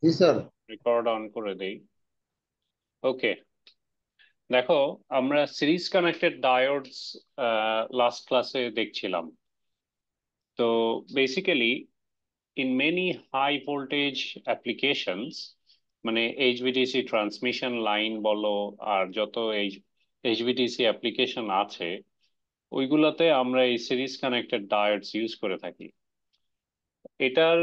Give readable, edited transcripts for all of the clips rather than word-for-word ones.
G sir. Record on করে দেই। ওকে, দেখো, আমরা সিরিজ কানেক্টেড ডায়োডস লাস্ট ক্লাসে দেখছিলাম। তো basically in many high voltage applications, মানে এইচভিডিসি ট্রান্সমিশন লাইন বলো আর যত এইচভিডিসি অ্যাপ্লিকেশন আছে, ওইগুলোতে আমরা এই সিরিজ কানেক্টেড ডায়োডস ইউজ করে থাকি। এটার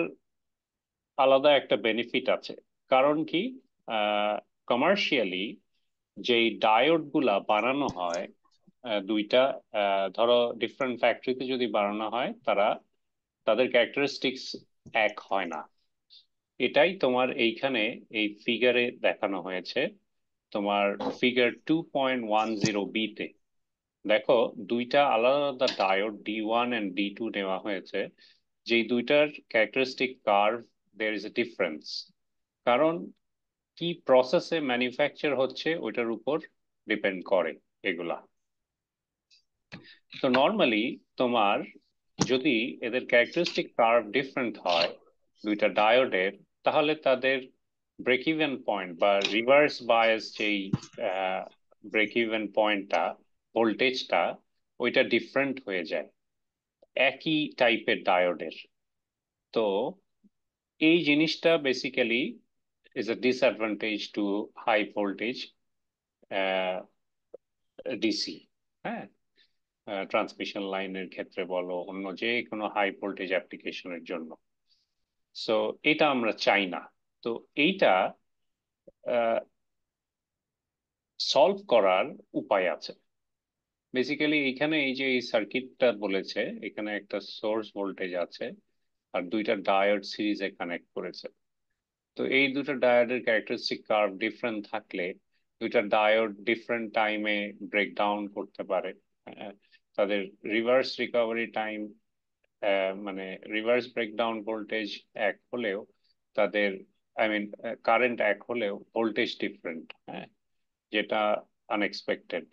আলাদা একটা বেনিফিট আছে। কারণ কি, কমার্শিয়ালি যেই ডায়োড গুলা বানানো হয়, দুইটা, ধরো ডিফারেন্ট ফ্যাক্টরিতে যদি বানানো হয়, তাদের ক্যারেক্টারিস্টিক্স এক হয় না। এটাই তোমার এইখানে এই ফিগারে দেখানো হয়েছে। তোমার ফিগার 2.10 বিতে দেখো, দুইটা আলাদা আলাদা ডায়োড D1 এন্ড D2 নেওয়া হয়েছে। যেই দুইটার characteristic curve, there is a difference. কারণ কি প্রসেসে ম্যানুফ্যাকচার হচ্ছে ওইটার উপর ডিপেন্ড করে এগুলা। তো নর্মালি তোমার যদি এদের ক্যারেক্টারিস্টিক কার্ভ ডিফারেন্ট হয় দুইটা ডায়োডের, তাহলে তাদের ব্রেক ইভেন পয়েন্ট বা রিভার্স বায়াস যেই ব্রেক ইভেন পয়েন্টটা, ভোল্টেজটা, ওইটা ডিফারেন্ট হয়ে যায় একই টাইপের ডায়োডের। তো এই জিনিসটা basically is a disadvantage to high voltage DC. হ্যাঁ, ট্রান্সমিশন লাইনের ক্ষেত্রে বলো, অন্য যে কোনো হাই ভোল্টেজ অ্যাপ্লিকেশনের জন্য। সো এটা আমরা চাই না। তো এইটা সলভ করার উপায় আছে। বেসিক্যালি এইখানে এই যে এই সার্কিটটা বলেছে, এখানে একটা সোর্স ভোল্টেজ আছে আর দুইটা ডায়োড সিরিজে কানেক্ট করেছে। তো এই দুটো ডায়োডের ক্যারেক্টারিস্টিক কার্ভ ডিফারেন্ট থাকলে দুইটা ডায়োড ডিফারেন্ট টাইমে ব্রেকডাউন করতে পারে। আহ, তাদের রিভার্স রিকভারি টাইম, মানে রিভার্স ব্রেকডাউন ভোল্টেজ এক হলেও তাদের, আই মিন কারেন্ট এক হলেও ভোল্টেজ ডিফারেন্ট, হ্যাঁ, যেটা আনএক্সপেক্টেড।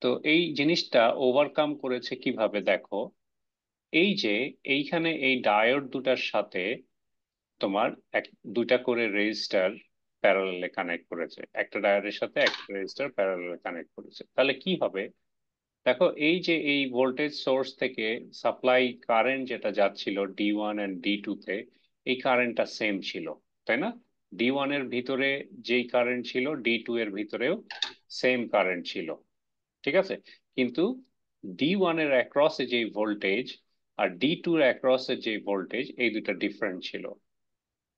তো এই জিনিসটা ওভারকাম করেছে কিভাবে দেখো, এই যে এইখানে এই ডায়োড দুটার সাথে তোমার এক দুইটা করে রেজিস্টার প্যারালালে কানেক্ট করেছে, একটা ডায়োডের সাথে একটা রেজিস্টার প্যারালালে কানেক্ট করেছে। তাহলে কি হবে দেখো, এই যে এই ভোল্টেজ সোর্স থেকে সাপ্লাই কারেন্ট যেটা যাচ্ছিল D1 এন্ড D2 তে, এই কারেন্টটা সেম ছিল, তাই না? D1 এর ভিতরে যেই কারেন্ট ছিল, D2 এর ভিতরেও সেম কারেন্ট ছিল, ঠিক আছে? কিন্তু D1 এর অ্যাক্রসে যেই ভোল্টেজ আর D2 এর অ্যাক্রসে যে ভোল্টেজ, এই দুটো ডিফারেন্ট ছিল।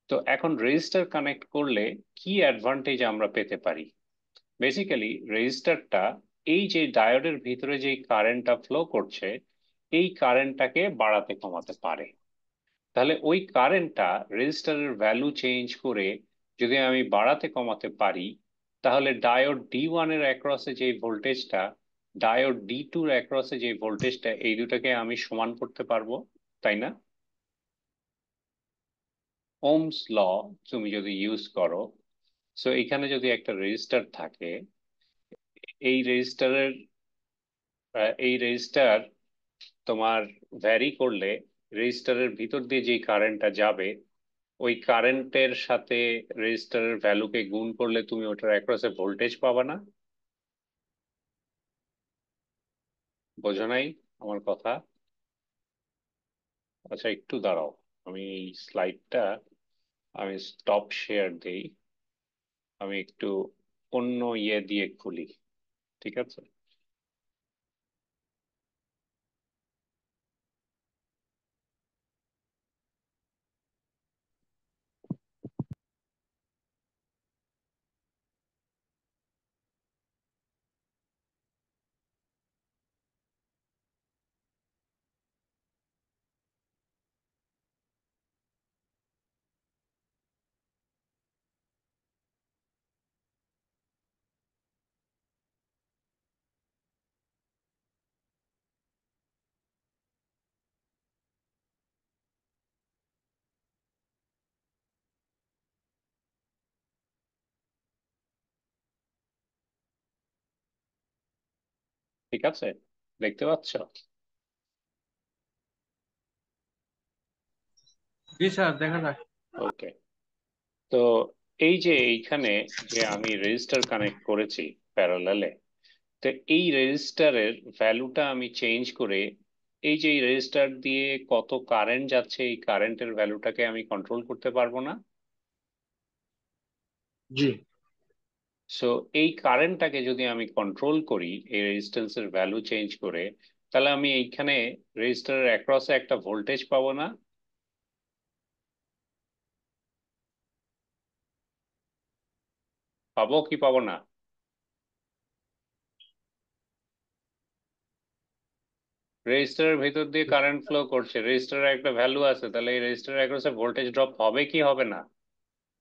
তো এখন রেজিস্টার কানেক্ট করলে কি অ্যাডভান্টেজ আমরা পেতে পারি? বেসিক্যালি রেজিস্টারটা এই যে ডায়োডের ভিতরে যে কারেন্টটা ফ্লো করছে, এই কারেন্টটাকে বাড়াতে কমাতে পারে। তাহলে ওই কারেন্টটা রেজিস্টারের ভ্যালু চেঞ্জ করে যদি আমি বাড়াতে কমাতে পারি, তাহলে ডায়োড D1 এর অ্যাক্রসে যে ভোল্টেজটা, ডায়োড D2 এর অ্যাক্রসে যে ভোল্টেজটা, এই দুটাকে আমি সমান করতে পারবো, তাই না? ওমস ল তুমি যদি ইউজ করো, সো এখানে যদি একটা রেজিস্টার থাকে, এই রেজিস্টারের এই রেজিস্টার তোমার ভ্যারি করলে, রেজিস্টারের ভিতর দিয়ে যে কারেন্টটা যাবে, ওই কারেন্টের সাথে রেজিস্টারের ভ্যালুকে গুণ করলে তুমি ওটার অ্যাক্রসে ভোল্টেজ পাবা না? বোঝো নাই আমার কথা? আচ্ছা, একটু দাঁড়াও, আমি এই স্লাইডটা আমি স্টপ শেয়ার দেই, আমি একটু অন্য ইয়ে দিয়ে খুলি, ঠিক আছে? ঠিক আছে, দেখতে পাচ্ছ? জি স্যার, দেখা যাক। ওকে, তো এই যে এইখানে যে আমি রেজিস্টার কানেক্ট করেছি প্যারালালে, তো এই রেজিস্টারের ভ্যালুটা আমি চেঞ্জ করে এই যে এই রেজিস্টার দিয়ে কত কারেন্ট যাচ্ছে এই কারেন্টের ভ্যালুটাকে আমি কন্ট্রোল করতে পারবো না? জি। সো এই কারেন্টটাকে যদি আমি কন্ট্রোল করি এই রেজিস্ট্যান্সের ভ্যালু চেঞ্জ করে, তাহলে আমি এইখানে রেজিস্টারের অ্যাক্রসে একটা ভোল্টেজ পাবো না? পাবো কি পাবো না? রেজিস্টারের ভিতর দিয়ে কারেন্ট ফ্লো করছে, রেজিস্টারের একটা ভ্যালু আছে, তাহলে এই রেজিস্টারের অ্যাক্রসে ভোল্টেজ ড্রপ হবে কি হবে না?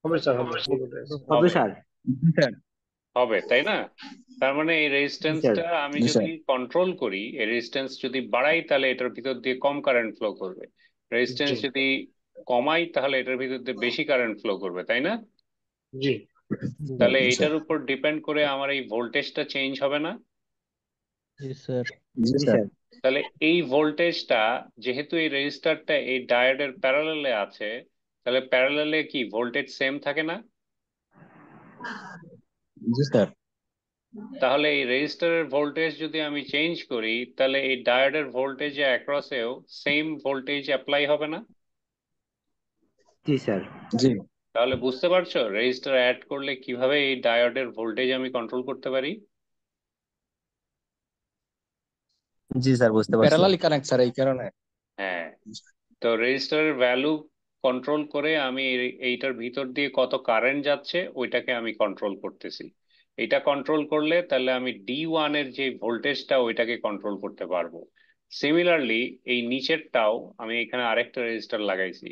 হবে স্যার, হবে, হবে। হবে হবে। স্যার। স্যার। হবে, তাই না? তার মানে এই জি স্যার। রেজিস্ট্যান্সটা আমি জি যদি স্যার। কন্ট্রোল করি, এই রেজিস্ট্যান্স যদি বাড়াই তাহলে এটার ভিতর দিয়ে কম কারেন্ট ফ্লো করবে, রেজিস্ট্যান্স জি। যদি কমাই তাহলে এটার ভিতর দিয়ে বেশি কারেন্ট ফ্লো করবে, তাই না? জি। জি স্যার। তাহলে জি স্যার। এটার উপর ডিপেন্ড করে আমার এই ভোল্টেজটা চেঞ্জ হবে না? জি স্যার। জি জি স্যার। স্যার। তাহলে এই ভোল্টেজটা, যেহেতু এই রেজিস্টারটা এই ডায়োডের প্যারালালে আছে, তাহলে প্যারালালে কি ভোল্টেজ সেম থাকে না? জি স্যার। তাহলে এই রেজিস্টারের ভোল্টেজ যদি আমি চেঞ্জ করি, তাহলে এই ডায়োডের ভোল্টেজে অ্যাক্রসেও সেম ভোল্টেজ অ্যাপ্লাই হবে না? জি স্যার। জি। তাহলে বুঝতে পারছো রেজিস্টার অ্যাড করলে কিভাবে এই ডায়োডের ভোল্টেজ আমি কন্ট্রোল করতে পারি? জি স্যার, বুঝতে পারছি। প্যারালালি কানেক্ট স্যার, এই কারণে। হ্যাঁ। তো রেজিস্টারের ভ্যালু কন্ট্রোল করে আমি এইটার ভিতর দিয়ে কত কারেন্ট যাচ্ছে ওইটাকে আমি কন্ট্রোল করতেছি। এটা কন্ট্রোল করলে তাহলে আমি D1 এর যে ভোল্টেজটা ওইটাকে কন্ট্রোল করতে পারবো। সিমিলারলি এই নিচেরটাও আমি এখানে আরেকটা রেজিস্টার লাগাইছি,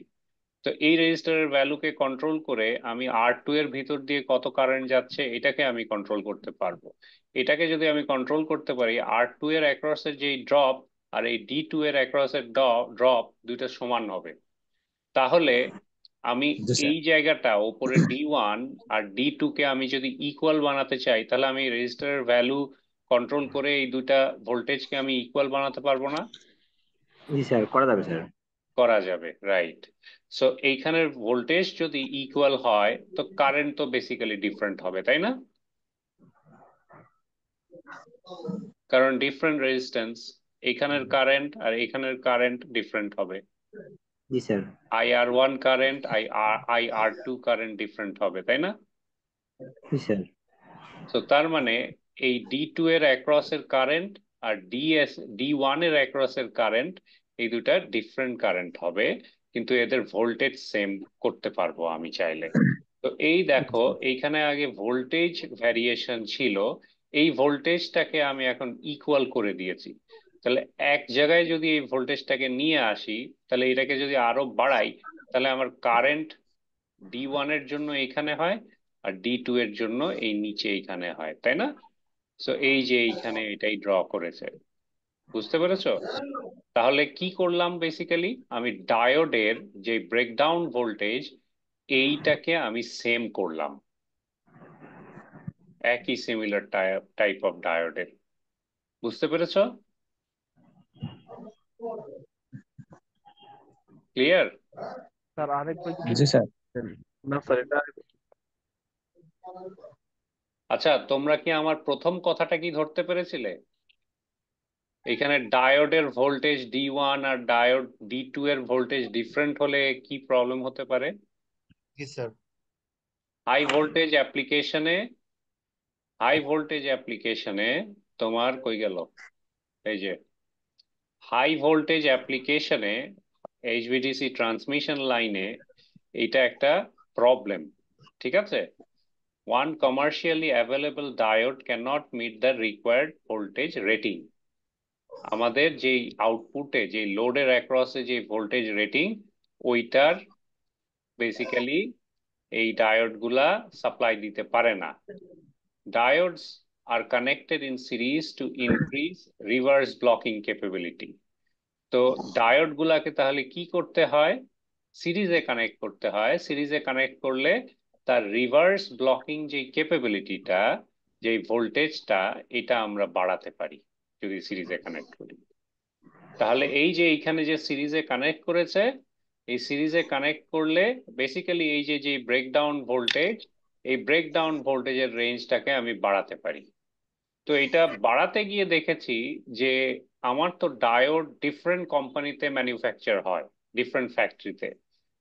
তো এই রেজিস্টারের ভ্যালুকে কন্ট্রোল করে আমি R2 এর ভিতর দিয়ে কত কারেন্ট যাচ্ছে এটাকে আমি কন্ট্রোল করতে পারবো। এটাকে যদি আমি কন্ট্রোল করতে পারি, R2 এর অ্যাক্রসের যে ড্রপ আর এই D2 এর অ্যাক্রসের ড্রপ দুইটা সমান হবে, তাহলে আমি জি স্যার। এই জায়গাটা ওপরে D1 আর D2 কে আমি যদি ইকুয়াল বানাতে চাই, তাহলে আমি রেজিস্টারের ভ্যালু কন্ট্রোল করে এই দুইটা ভোল্টেজকে আমি ইকুয়াল বানাতে পারবো না? জি স্যার, করা যাবে স্যার। করা যাবে, রাইট। সো এইখানের ভোল্টেজ যদি ইকুয়াল হয় তো কারেন্ট তো বেসিক্যালি ডিফারেন্ট হবে, তাই না? কারণ ডিফারেন্ট রেজিস্ট্যান্স, এখানের কারেন্ট আর এখানের কারেন্ট ডিফারেন্ট হবে। জি sir. IR1 current IR2 current different হবে, তাই না? জি স্যার। তো তার মানে এই D2 এর অ্যাক্রস এর কারেন্ট আর D1 এর অ্যাক্রস এর কারেন্ট, এই দুটা ডিফারেন্ট কারেন্ট হবে, কিন্তু এদের ভোল্টেজ সেম করতে পারবো আমি চাইলে। তো এই দেখো এইখানে আগে ভোল্টেজ ভ্যারিয়েশন ছিল, এই ভোল্টেজটাকে আমি এখন ইকুয়াল করে দিয়েছি। তাহলে এক জায়গায় যদি এই ভোল্টেজটাকে নিয়ে আসি, তাহলে এটাকে যদি আরো বাড়াই, তাহলে আমার কারেন্ট D1 এর জন্য এখানে হয় আর D2 এর জন্য এই নিচে এইখানে হয়, তাই না? সো এই যে এইখানে এটাই ড্র করেছে, বুঝতে পেরেছো? তাহলে কি করলাম বেসিক্যালি, আমি ডায়োডের যে ব্রেকডাউন ভোল্টেজ এইটাকে আমি সেম করলাম, একই সিমিলার টাইপ অফ ডায়োডের। বুঝতে পেরেছো? ক্লিয়ার? স্যার আরেকবার যদি জি স্যার। বলতেন। না স্যার, এটা আচ্ছা, তোমরা কি আমার প্রথম কথাটা কি ধরতে পেরেছিলে? এখানে ডায়োডের ভোল্টেজ D1 আর ডায়োড D2 এর ভোল্টেজ ডিফারেন্ট হলে কি প্রবলেম হতে পারে? জি স্যার। হাই ভোল্টেজ অ্যাপ্লিকেশনে, হাই ভোল্টেজ অ্যাপ্লিকেশনে তোমার কই গেল, এই যে হাই ভোল্টেজ অ্যাপ্লিকেশনে HVDC ট্রান্সমিশন লাইনে এটা একটা প্রবলেম, ঠিক আছে? One commercially available diode cannot meet the required voltage rating. আমাদের যেই আউটপুটে যে লোডের অ্যাক্রসে যে ভোল্টেজ রেটিং ওইটার বেসিক্যালি এই ডায়োড গুলা সাপ্লাই দিতে পারে না। Diodes are connected in series to increase reverse blocking capability. তো ডায়োড গুলাকে তাহলে কি করতে হয়? সিরিজে কানেক্ট করতে হয়, সিরিজে কানেক্ট করলে তার রিভার্স ব্লকিং যে ক্যাপাবিলিটিটা, যে ভোল্টেজটা, এটা আমরা বাড়াতে পারি যদি সিরিজে কানেক্ট করি। তাহলে এই যে এইখানে যে সিরিজে কানেক্ট করেছে, এই সিরিজে কানেক্ট করলে বেসিক্যালি এই যে ব্রেকডাউন ভোল্টেজ, এই ব্রেকডাউন ভোল্টেজের রেঞ্জটাকে আমি বাড়াতে পারি। তো এটা বাড়াতে গিয়ে দেখেছি যে আমার তো ডায়োড ডিফারেন্ট কোম্পানিতে ম্যানুফ্যাকচার হয়, ডিফারেন্ট ফ্যাক্টরিতে,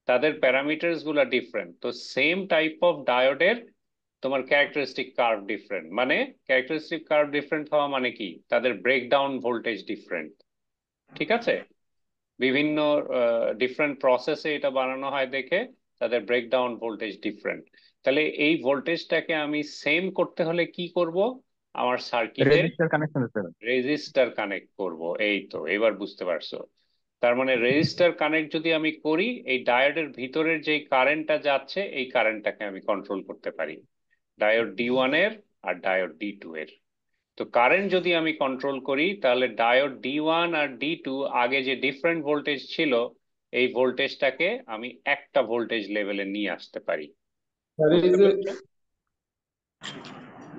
তাদের প্যারামিটার্স গুলো ডিফারেন্ট। তো সেম টাইপ অফ ডায়োডের তোমার ক্যারেক্টারিস্টিক কার্ভ ডিফারেন্ট, মানে ক্যারেক্টারিস্টিক কার্ভ ডিফারেন্ট হওয়া মানে কি, তাদের ব্রেকডাউন ভোল্টেজ ডিফারেন্ট। ঠিক আছে, বিভিন্ন ডিফারেন্ট প্রসেসে এটা বানানো হয় দেখে তাদের ব্রেকডাউন ভোল্টেজ ডিফারেন্ট। তাহলে এই ভোল্টেজটাকে আমি সেম করতে হলে কি করব, আমার সার্কিটে register connection sir. Register connect করব। এই তো এবার বুঝতে পারছো। তার মানে রেজিস্টার কানেক্ট যদি আমি করি, এই ডায়োডের ভিতরের যে কারেন্টটা যাচ্ছে এই কারেন্টটাকে আমি কন্ট্রোল করতে পারি, ডায়োড D1 এর আর ডায়োড D2 এর। তো কারেন্ট যদি আমি কন্ট্রোল করি তাহলে ডায়োড D1 আর D2 আগে যে ডিফারেন্ট ভোল্টেজ ছিল এই ভোল্টেজটাকে আমি একটা ভোল্টেজ লেভেলে নিয়ে আসতে পারি। স্যার এই বুঝতে যে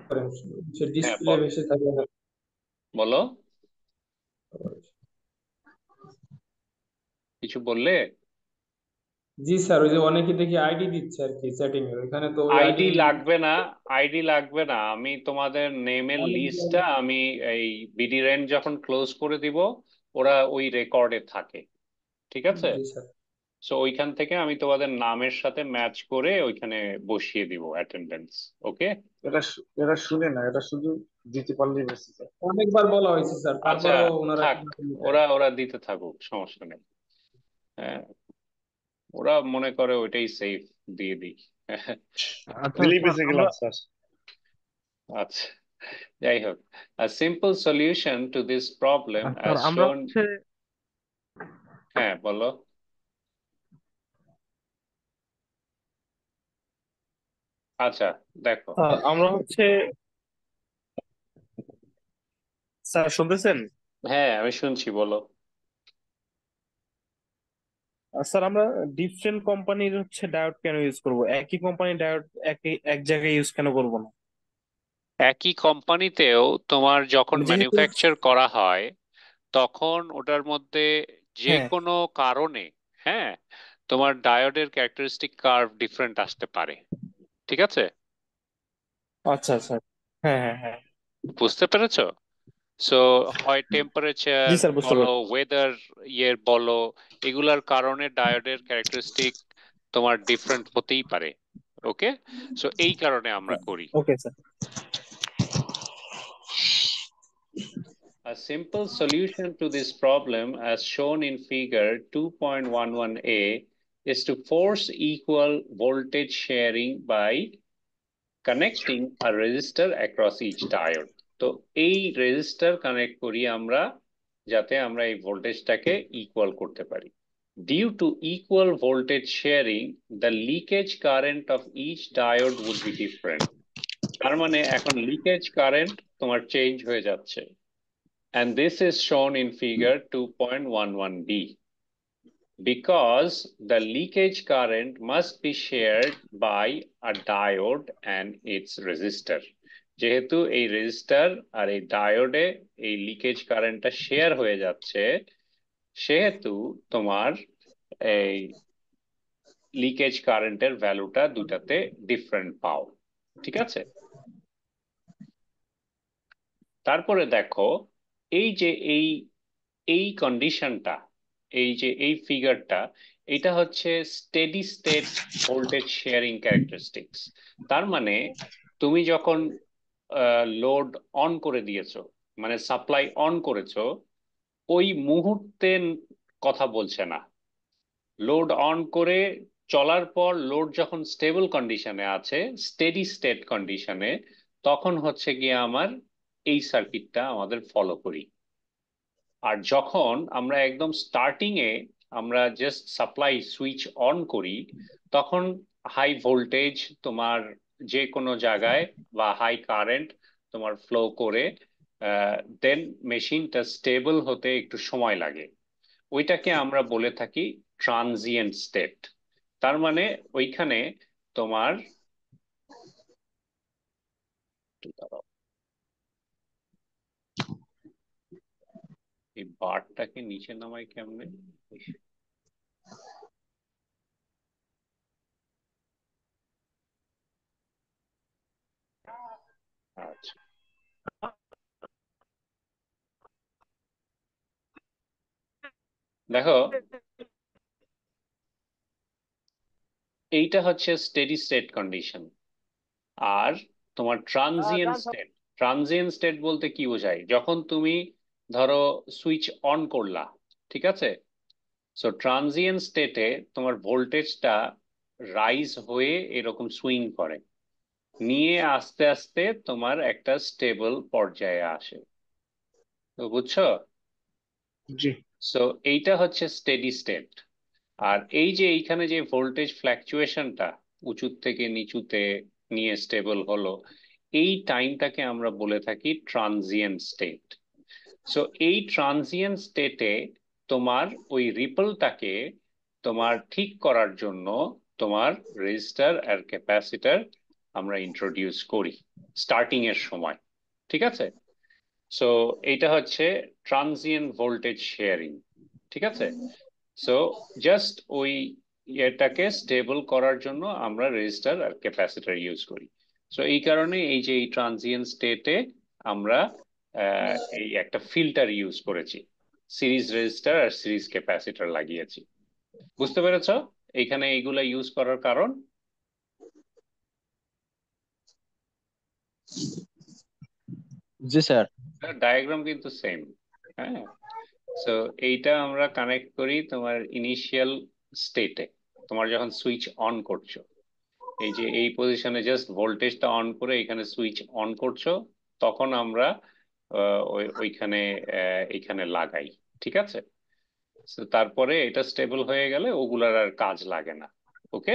পেরেছো? সে হ্যাঁ ডিসপ্লে ভেসে থাকে না। বলো, কিছু বললে? জি স্যার, ওই যে অনেকে দেখি আইডি দিচ্ছে আর কি চ্যাটিং এর, ওখানে তো ওই আইডি আইডি লাগবে না, আইডি লাগবে না। আমি তোমাদের নেমের লিস্টটা আমি এই বিডি রেঞ্জ যখন ক্লোজ করে দিব ওরা ওই রেকর্ডে থাকে। ঠিক আছে, জি স্যার। সো ওইখান থেকে আমি তোমাদের নামের সাথে ম্যাচ করে ওইখানে বসিয়ে দিব অ্যাটেন্ডেন্স। ওকে। এটা শুনে না, এটা শুধু দিতে পারলেই বেশি স্যার। অনেকবার বলা হয়েছে স্যার, আচ্ছা, তারপরেও ওনারা থাক, কি বলতে ওরা ওরা দিতে থাকুক, সমস্যা নেই। হ্যাঁ, ওরা মনে করে ওইটাই সেফ, দিয়ে দিই। আচ্ছা দিলেই স্যার বেঁচে আমরা গেলাম স্যার। আচ্ছা, যাই হোক, a simple solution to this problem sir as আমরা shown. হচ্ছে হ্যাঁ বলো। আচ্ছা, দেখো। আমরা হচ্ছে স্যার শুনতেছেন? হ্যাঁ আমি শুনছি, বলো। স্যার আমরা ডিফারেন্ট কোম্পানির হচ্ছে ডায়োড কেন ইউজ করব, একই কোম্পানির ডায়োড এক জায়গায় ইউজ কেন করব না? একই কোম্পানিতেও তোমার যখন মানে যেহেতু ম্যানুফ্যাকচার করা হয় তখন ওটার মধ্যে যে হ্যাঁ। কোনো কারণে, হ্যাঁ, তোমার ডায়োডের ক্যারেক্টারিস্টিক কার্ভ ডিফারেন্ট আসতে পারে। ঠিক আছে, আচ্ছা আচ্ছা। হ্যাঁ হ্যাঁ হ্যাঁ। বুঝতে পেরেছো? সো হয় টেম্পারেচার জি স্যার, বুঝতে বলো, পারছি। ওয়েদার বলো, এগুলার কারণে ডায়োডের ক্যারেক্টারিস্টিক তোমার ডিফারেন্ট হতেই পারে। ওকে, সো এই কারণে আমরা করি। Okay sir. A simple solution to this problem, as shown in figure 2.11a, is to force equal voltage sharing by connecting a resistor across each diode. তো এই রেজিস্টার কানেক্ট করি আমরা যাতে আমরা এই ভোল্টেজটাকে ইকুয়াল করতে পারি। Due to equal voltage sharing, the leakage current of each diode would be different. তার মানে এখন লিকেজ কারেন্ট তোমার চেঞ্জ হয়ে যাচ্ছে। And this is shown in figure 2.11b. Because the leakage current must be shared by a diode and its resistor. যেহেতু এই register আর এই ডায়োডে এই লিকেজ কারেন্টটা শেয়ার হয়ে যাচ্ছে, সেহেতু তোমার এই লিকেজ কারেন্টের ভ্যালুটা দুটাতে ডিফারেন্ট পাও। ঠিক আছে, তারপরে দেখো এই যে এই এই কন্ডিশনটা, এই যে এই ফিগারটা, এটা হচ্ছে steady state voltage sharing characteristics. তার মানে তুমি যখন লোড অন করে দিয়েছো, মানে সাপ্লাই অন করেছো, ওই মুহূর্তে কথা বলছে না। লোড অন করে চলার পর লোড যখন স্টেবল কন্ডিশনে আছে, স্টেডি স্টেট কন্ডিশনে, তখন হচ্ছে গিয়ে আমার এই সার্কিটটা আমাদের ফলো করি। আর যখন আমরা একদম স্টার্টিং এ আমরা জাস্ট সাপ্লাই সুইচ অন করি, তখন হাই ভোল্টেজ তোমার যে কোনো জায়গায় বা হাই কারেন্ট তোমার ফ্লো করে, দেন মেশিনটা স্টেবল হতে একটু সময় লাগে। ওইটাকে আমরা বলে থাকি ট্রানজিয়েন্ট স্টেট। তার মানে ওইখানে তোমার, এই বারটাকে নিচে নামাই কেমনে, দেখো এইটা হচ্ছে স্টেডি স্টেট কন্ডিশন। আর তোমার ট্রানজিয়েন্ট স্টেট বলতে কি বোঝায়? যখন তুমি ধরো সুইচ অন করলা, ঠিক আছে, সো ট্রানজিয়েন্ট স্টেটে তোমার ভোল্টেজটা রাইজ হয়ে এরকম সুইং করে, নিয়ে আস্তে আস্তে তোমার একটা স্টেবল পর্যায়ে আসে। তো বুঝছো? জি। সো এইটা হচ্ছে স্টেডি স্টেট। আর এই যে এইখানে যে ভোল্টেজ ফ্ল্যাকচুয়েশনটা উঁচু থেকে নিচুতে নিয়ে স্টেবল হলো, এই টাইমটাকে আমরা বলে থাকি ট্রানজিয়েন্ট স্টেট। সো এই ট্রানজিয়েন্ট স্টেটে তোমার ওই রিপলটাকে তোমার ঠিক করার জন্য তোমার রেজিস্টার আর ক্যাপাসিটর আমরা ইন্ট্রোডিউস করি স্টার্টিং এর সময়, ঠিক আছে? সো এইটা হচ্ছে ট্রানজিয়েন্ট ভোল্টেজ শেয়ারিং, ঠিক আছে? সো জাস্ট ওই এটাকে স্টেবল করার জন্য আমরা রেজিস্টার আর ক্যাপাসিটর ইউজ করি। সো এই কারণে এই যে এই ট্রানজিয়েন্ট স্টেটে আমরা এই একটা ফিল্টার ইউজ করেছি, সিরিজ রেজিস্টার আর সিরিজ ক্যাপাসিটর লাগিয়েছি। বুঝতে পেরেছো এইখানে এইগুলা ইউজ করার কারণ? জি স্যার। ডায়াগ্রাম কিন্তু সেম। হ্যাঁ, সো এইটা আমরা কানেক্ট করি তোমার ইনিশিয়াল স্টেটে, তোমার যখন সুইচ অন করছো, এই যে এই পজিশনে জাস্ট ভোল্টেজটা অন করে এখানে সুইচ অন করছো, তখন আমরা ওইখানে এইখানে লাগাই, ঠিক আছে? So, তারপরে এটা স্টেবল হয়ে গেলে ওগুলার আর কাজ লাগে না। ওকে,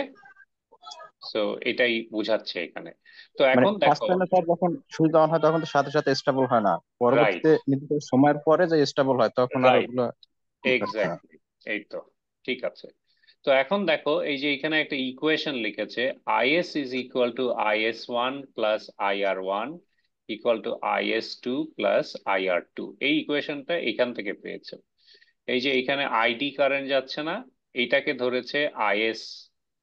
সো এটাই বোঝাচ্ছে এখানে। তো মানে এখন ফার্স্ট দেখো, টাইমে স্যার যখন সুইচ অন হয় তখন তো সাথে সাথে স্টেবল হয় না, রাইট, পরবর্তীতে নির্দিষ্ট সময়ের পরে যে স্টেবল হয় তখন আর রাইট, ওগুলো। আচ্ছা। এক্স্যাক্টলি, এই তো ঠিক আছে। তো এখন দেখো এই যে এখানে একটা ইকুয়েশন লিখেছে, IS is equal two IS1 plus IR1 equal to IS2 plus IR2। এই ইকুয়েশনটা এখান থেকে পেয়েছে। এই যে এখানে আইডি কারেন্ট যাচ্ছে না, এইটাকে ধরেছে IS,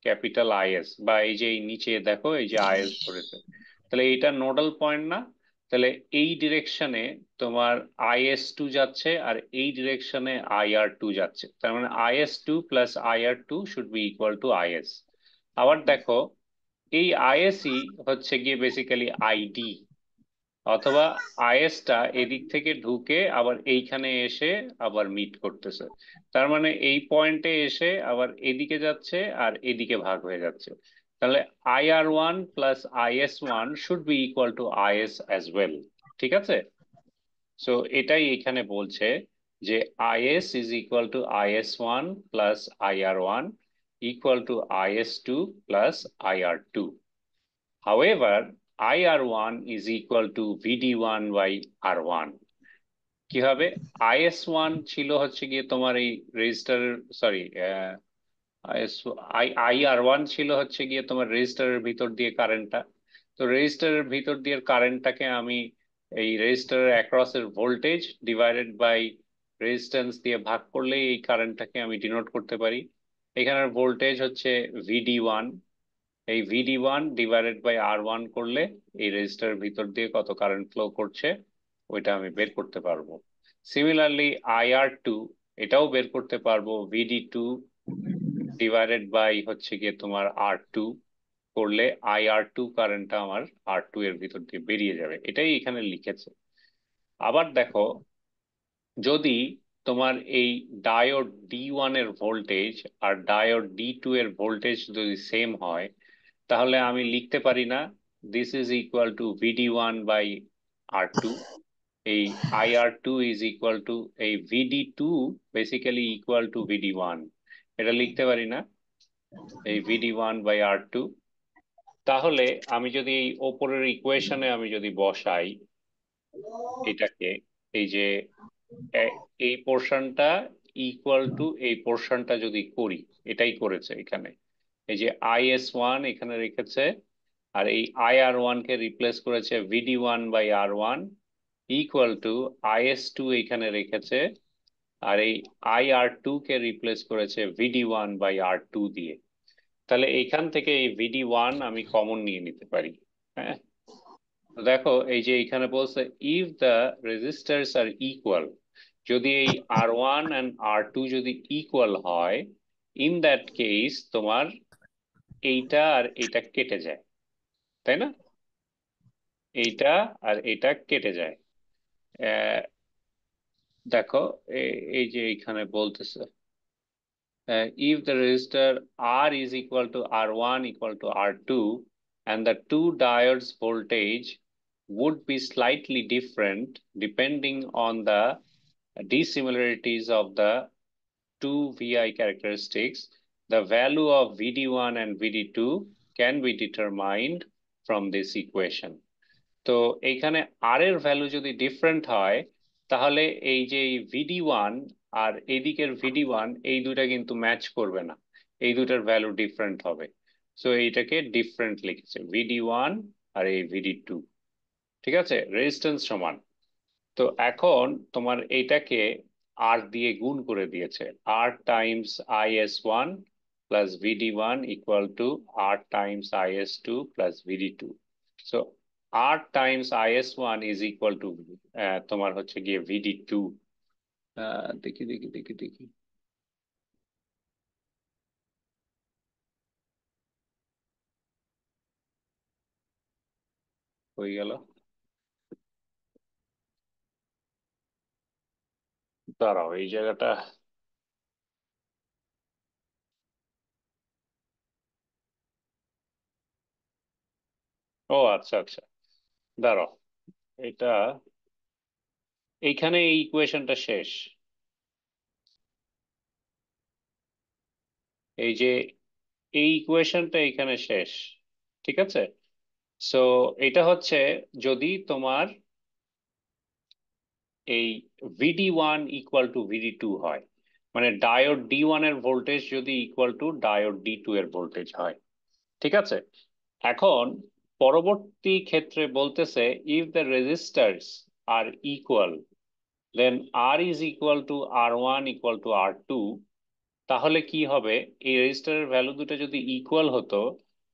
ক্যাপিটাল IS, বা এই যে এই নিচে দেখো এই যে IS ধরেছে, তাহলে এইটা নোডাল পয়েন্ট না? তাহলে এই ডিরেকশনে তোমার IS2 যাচ্ছে আর এই ডিরেকশনে IR2 যাচ্ছে, তার মানে IS2 plus IR2 should be equal to IS। আবার দেখো এই ISই হচ্ছে গিয়ে বেসিক্যালি আইডি, অথবা আইএসটা এদিক থেকে ঢুকে আবার এইখানে এসে আবার মিট করতেছে, তার মানে এই পয়েন্টে এসে আবার এদিকে যাচ্ছে আর এদিকে ভাগ হয়ে যাচ্ছে, তাহলে IR1 plus IS1 should be equal to IS as well, ঠিক আছে? সো এটাই এখানে বলছে যে IS is equal two IS1 plus IR1 equal to IS2 plus IR2। However, IR1 is equal to VD1 by R1। কি হবে? IS1 ছিল হচ্ছে গিয়ে তোমার এই রেজিস্টার, সরি, IR1 ছিল হচ্ছে গিয়ে তোমার রেজিস্টারের ভিতর দিয়ে কারেন্টটা। তো রেজিস্টারের ভিতর দিয়ে কারেন্টটাকে আমি এই রেজিস্টারের অ্যাক্রস এর ভোল্টেজ ডিভাইডেড বাই রেজিস্ট্যান্স দিয়ে ভাগ করলেই এই কারেন্টটাকে আমি ডিনোট করতে পারি। এখানের ভোল্টেজ হচ্ছে VD1, এই VD1 ডিভাইডেড বাই R1 করলে এই রেজিস্টারের ভিতর দিয়ে কত কারেন্ট ফ্লো করছে ওইটা আমি বের করতে পারবো। সিমিলারলি IR2, এটাও বের করতে পারবো, VD2 ডিভাইডেড বাই হচ্ছে গিয়ে তোমার R2 করলে IR2 কারেন্টটা আমার R2 এর ভিতর দিয়ে বেরিয়ে যাবে, এটাই এখানে লিখেছে। আবার দেখো যদি তোমার এই ডায়োড D1 এর ভোল্টেজ আর ডায়োড D2 এর ভোল্টেজ যদি সেম হয়, তাহলে আমি লিখতে পারি না this is equal to VD1 by R2, এই IR2 ইজ ইকুয়াল টু এই VD2 basically equal to VD1, এটা লিখতে পারি না এই VD1 বাই R2। তাহলে আমি যদি এই ওপরের ইকুয়েশনে আমি যদি বসাই এটাকে, এই যে এই পোর্শনটা ইকুয়াল টু এই পোর্শনটা যদি করি, এটাই করেছে এখানে, এই যে IS1 এখানে রেখেছে আর এই IR1 কে রিপ্লেস করেছে VD1 by R1 equal to IS2 এখানে রেখেছে আর এই IR2 কে রিপ্লেস করেছে VD1 বাই R2 দিয়ে। তাহলে এইখান থেকে এই VD1 আমি কমন নিয়ে নিতে পারি। হ্যাঁ, তো দেখো এই যে এখানে বলছে if the resistors are equal, যদি এই R1 and R2 যদি ইকুয়াল হয়, ইন দ্যাট কেস তোমার এইটা আর এইটা কেটে যায়, তাই না? এইটা আর এইটা কেটে যায়। দেখো এই যে এইখানে বলতেছে if the resistor R is equal to R1 equal to R2 and the two diodes voltage would be slightly different depending on the dissimilarities of the two VI characteristics, the value of VD1 and VD2 can be determined from this equation. তো এইখানে আর এর value যদি different হয়, তাহলে এই যে VD1 আর এইদিকের VD1 এই দুইটা কিন্তু ম্যাচ করবে না, এই দুইটার ভ্যালু ডিফারেন্ট হবে। সো এইটাকে ডিফারেন্ট লিখেছে, VD1 আর এই VD2, ঠিক আছে? রেজিস্ট্যান্স সমান। তো এখন তোমার এইটাকে আর দিয়ে গুণ করে দিয়েছে, R Times IS1 plus VD1 equal to R Times IS2 plus VD2। So R Times IS1 is equal two তোমার হচ্ছে গিয়ে VD2। দেখি দেখি দেখি দেখি, হয়ে গেল। দাঁড়াও এই জায়গাটা, ও আচ্ছা আচ্ছা, দাঁড়াও এটা, এইখানে এই ইকুয়েশনটা শেষ। এই যে এই ইকুয়েশনটা এখানে শেষ, ঠিক আছে? সো এটা হচ্ছে যদি তোমার এই VD1 ইকুয়াল টু VD2 হয়, মানে ডায়োড D1 এর ভোল্টেজ যদি ইকুয়াল টু ডায়োড D2 এর ভোল্টেজ হয়, ঠিক আছে? এখন পরবর্তী ক্ষেত্রে বলতেছে if the resistors are equal then R is equal to R1 equal to R2। তাহলে কি হবে, এই রেজিস্টারের ভ্যালু দুটো যদি ইকুয়াল হতো,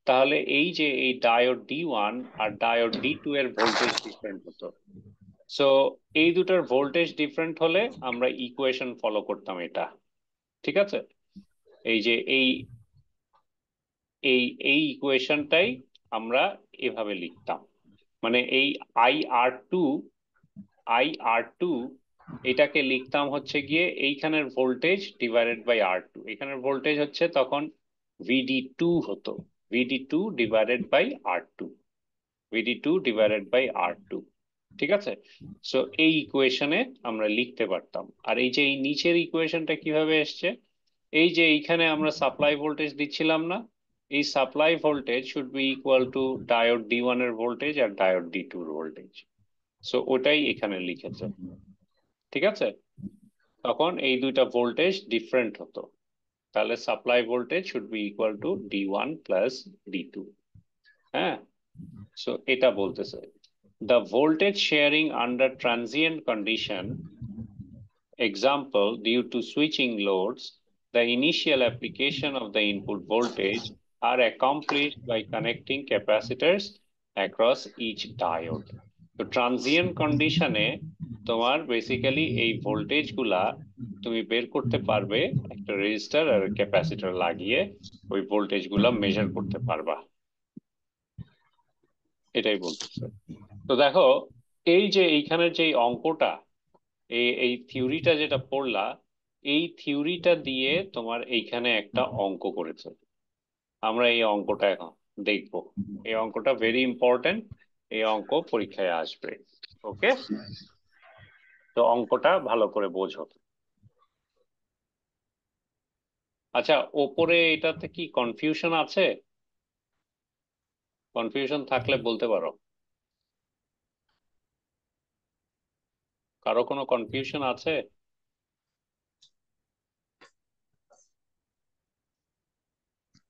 তাহলে এই যে এই ডায়োড D1 আর ডায়োড D2 এর ভোল্টেজ ডিফারেন্ট হতো। সো এই দুটার ভোল্টেজ ডিফারেন্ট হলে আমরা ইকুয়েশন ফলো করতাম এটা, ঠিক আছে? এই যে এই এই এই ইকুয়েশনটাই আমরা এভাবে লিখতাম, মানে এই আই আর টু এটাকে লিখতাম হচ্ছে গিয়ে এইখানের ভোল্টেজ ডিভাইডেড বাই R2। এখানের ভোল্টেজ হচ্ছে তখন VD2 হতো, VD2 divided by R2, VD2 divided by R2, ঠিক আছে? সো এই ইকুয়েশনে আমরা লিখতে পারতাম। আর এই যে এই নিচের ইকুয়েশনটা কিভাবে এসছে, এই যে এইখানে আমরা সাপ্লাই ভোল্টেজ দিচ্ছিলাম না, এই supply voltage should be equal to diode D1 এর ভোল্টেজ আর ডায়োড D2 এর ভোল্টেজ। সো ওটাই এখানে লিখেছে, ঠিক আছে? তখন এই দুইটা ভোল্টেজ ডিফারেন্ট হতো, তাহলে supply voltage should be equal to D1 plus D2। হ্যাঁ, সো এটা বলতেছে the voltage sharing under transient condition, example due to switching loads, the initial application of the input voltage are accomplished by connecting capacitors across each diode. তো transient কন্ডিশনে তোমার basically এই voltage গুলা তুমি বের করতে পারবে একটা রেজিস্টার আর ক্যাপাসিটর লাগিয়ে, ওই ভোল্টেজ গুলা মেজার করতে পারবা, এটাই বলতেছে। তো দেখো এই যে এইখানের যে অঙ্কটা, এই থিওরিটা যেটা পড়লা, এই থিওরিটা দিয়ে তোমার এইখানে একটা অঙ্ক করেছে। আমরা এই অঙ্কটা এখন দেখবো। এই অঙ্কটা ভেরি ইম্পর্টেন্ট, এই অঙ্ক পরীক্ষায় আসবে। ওকে, তো অঙ্কটা ভালো করে বোঝো। আচ্ছা, ওপরে এটাতে কি কনফিউশন আছে? কনফিউশন থাকলে বলতে পারো। কারো কোনো কনফিউশন আছে?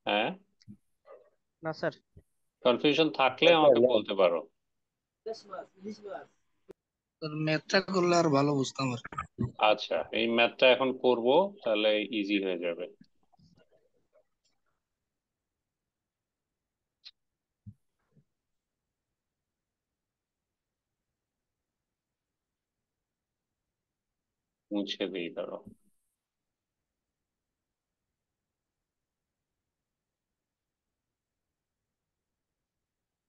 হ্যাঁ, না স্যার। কনফিউশন থাকলে আমাকে বলতে পারো। ম্যাথটা করলে আর ভালো বুঝতাম আর কি। আচ্ছা, এই ম্যাথটা এখন করব, তাহলে ইজি হয়ে যাবে। মুছে দিই, ধরো।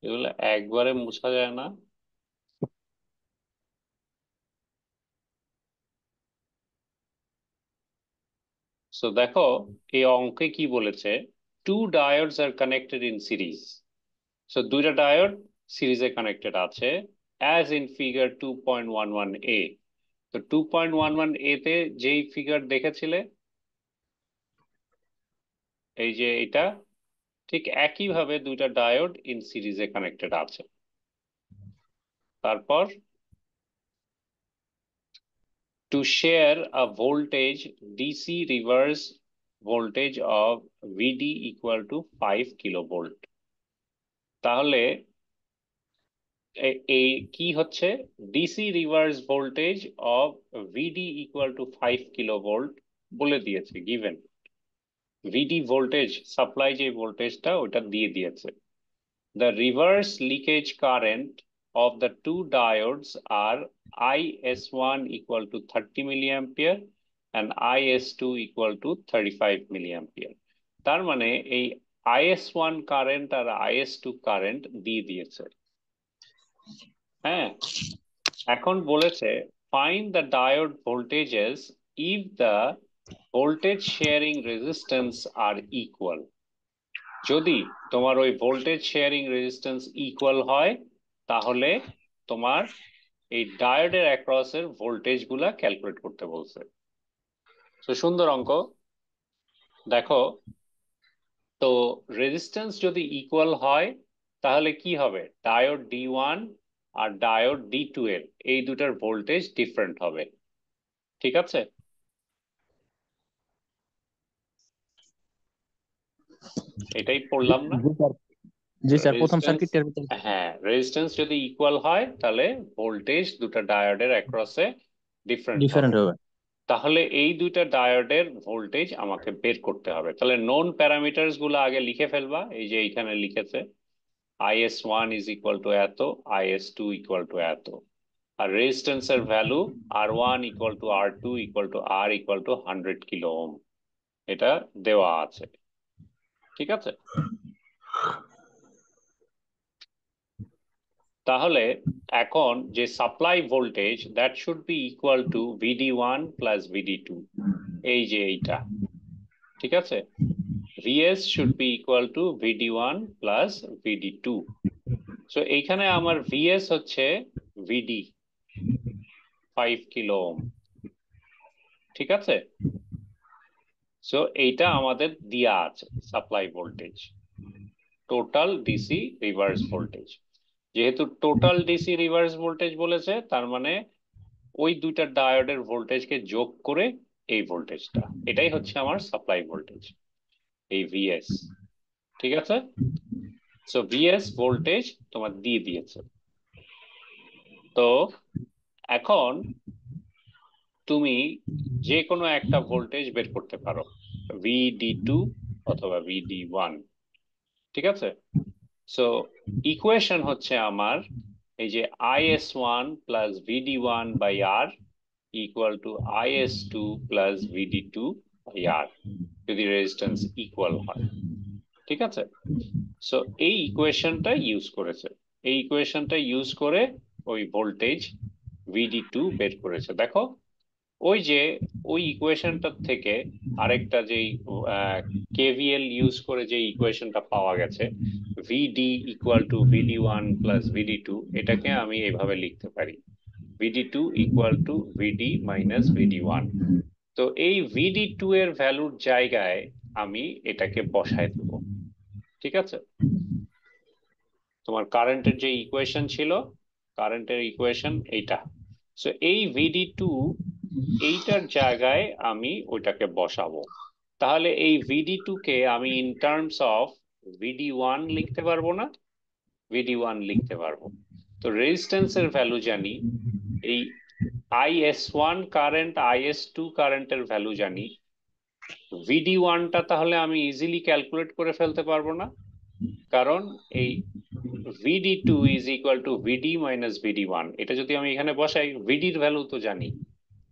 এগুলো একবারে মুছা যায় না। সো দেখো, এই অঙ্কে কি বলেছে, two diodes are connected in series. So দুইটা ডায়োড সিরিজে কানেক্টেড আছে, অ্যাজ ইন ফিগার 2.11a। তো 2.11a তে যেই ফিগার দেখেছিলে, এই যে এটা, ঠিক একইভাবে দুইটা ডায়োড ইন সিরিজে কানেক্টেড আছে। তারপর to share a voltage DC reverse voltage of VD equal to 5 kilovolt। তাহলে এই কি হচ্ছে, DC reverse voltage of VD equal to 5 kilovolt বলে দিয়েছে, গিভেন ভিডি ভোল্টেজ সাপ্লাই যে ভোল্টেজটা ওটা দিয়ে দিয়েছে। The reverse leakage current of the two diodes are IS1 equal to 30 milliampere and IS2 equal to 35 milliampere। তার মানে এই IS1 কারেন্ট আর IS2 কারেন্ট দিয়ে দিয়েছে। হ্যাঁ, এখন বলেছে find the diode voltages if the voltage sharing resistance are equal। যদি তোমার ওই ভোল্টেজ শেয়ারিং রেজিস্ট্যান্স ইকুয়াল হয়, তাহলে তোমার এই ডায়োডের অ্যাক্রসের ভোল্টেজ গুলা ক্যালকুলেট করতে বলছে। তো সুন্দর অঙ্ক। দেখো, তো রেজিস্ট্যান্স যদি ইকুয়াল হয় তাহলে কি হবে, ডায়োড D1 আর ডায়োড D2 এর এই দুটার ভোল্টেজ ডিফারেন্ট হবে। ঠিক আছে? এটাই পড়লাম না? জি স্যার, প্রথম রেজিস্ট্যান্স, সার্কিটের ভিতরে। হ্যাঁ, রেজিস্ট্যান্স যদি ইকুয়াল হয় তাহলে ভোল্টেজ দুটো ডায়োডের অ্যাক্রসে ডিফারেন্ট ডিফারেন্ট হবে। তাহলে এই দুইটা ডায়োডের ভোল্টেজ আমাকে বের করতে হবে। তাহলে নোন প্যারামিটারস গুলো আগে লিখে ফেলবা, এই যে এইখানে লিখেছে IS1 ইজ ইকুয়াল টু এত, IS2 ইকুয়াল টু এত, আর রেজিস্ট্যান্সের value R1 equal to R2 equal to R equal two 100 kilo ohm, এটা দেওয়া আছে। ঠিক আছে? তাহলে এখন যে supply voltage, that should be equal to VD1 plus VD2, এই যে এইটা। ঠিক আছে? VS should be equal to VD1 plus VD2। So এইখানে আমার VS হচ্ছে VD 5 কিলো ওহম। ঠিক আছে? সো এইটা আমাদের দেয়া আছে supply voltage, total DC reverse voltage. যেহেতু টোটাল ডিসি রিভার্স ভোল্টেজ বলেছে, তার মানে ওই দুইটা ডায়োডের ভোল্টেজকে যোগ করে এই ভোল্টেজটা, এটাই হচ্ছে আমার সাপ্লাই ভোল্টেজ, এই VS। ঠিক আছে? সো VS ভোল্টেজ তোমার দিয়ে দিয়েছে। তো এখন তুমি যে কোনো একটা ভোল্টেজ বের করতে পারো, VD2 অথবা VD1। ঠিক আছে? সো ইকুয়েশন হচ্ছে আমার এই যে IS1 plus VD1 by R equal to IS2 plus VD2 by R, যদি রেজিস্ট্যান্স ইকুয়াল হয়। ঠিক আছে? সো এই ইকুয়েশনটা ইউজ করেছে, এই ইকুয়েশনটা ইউজ করে ওই ভোল্টেজ VD2 বের করেছে। দেখো, ওই যে ওই ইকুয়েশনটা থেকে আরেকটা যেই KVL ইউজ করে যে ইকুয়েশনটা পাওয়া গেছে, VD equal to VD1 plus VD2, এটাকে আমি এভাবে লিখতে পারি, VD2 equal to VD minus VD1। তো এই VD2 এর ভ্যালুর জায়গায় আমি এটাকে বসায় দেব। ঠিক আছে? তোমার কারেন্টের যে ইকুয়েশন ছিল, কারেন্টের ইকুয়েশন এইটা। সো এই VD2 এইটার জায়গায় আমি ওইটাকে বসাবো। তাহলে এই VD2 কে আমি ইন টার্মস অফ VD1 লিখতে পারবো না? VD1 লিখতে পারবো। তো রেজিস্ট্যান্সের ভ্যালু জানি, এই IS1 কারেন্ট, IS2 কারেন্টের ভ্যালু জানি, VD1টা তাহলে আমি ইজিলি ক্যালকুলেট করে ফেলতে পারবো না? কারণ এই VD2 is equal two VD minus VD1, এটা যদি আমি এখানে বসাই, VD এর ভ্যালু তো জানি,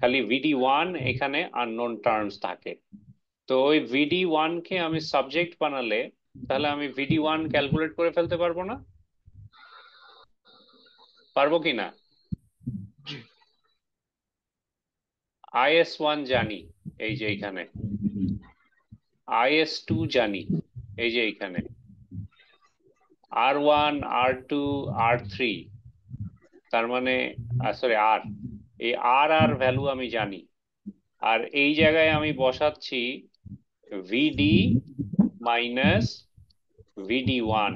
খালি VD1 এখানে আননোন টার্মস থাকে। তো ওই VD1 কে আমি সাবজেক্ট বানালে তাহলে আমি VD1 ক্যালকুলেট করে ফেলতে পারবো না? পারবো কি না? IS1 জানি, এই যে এইখানে। IS2 জানি, এই যে এইখানে। R1, R2, R3, তার মানে সরি R, এই R ভ্যালু আমি জানি। আর এই জায়গায় আমি বসাচ্ছি VD মাইনাস VD1।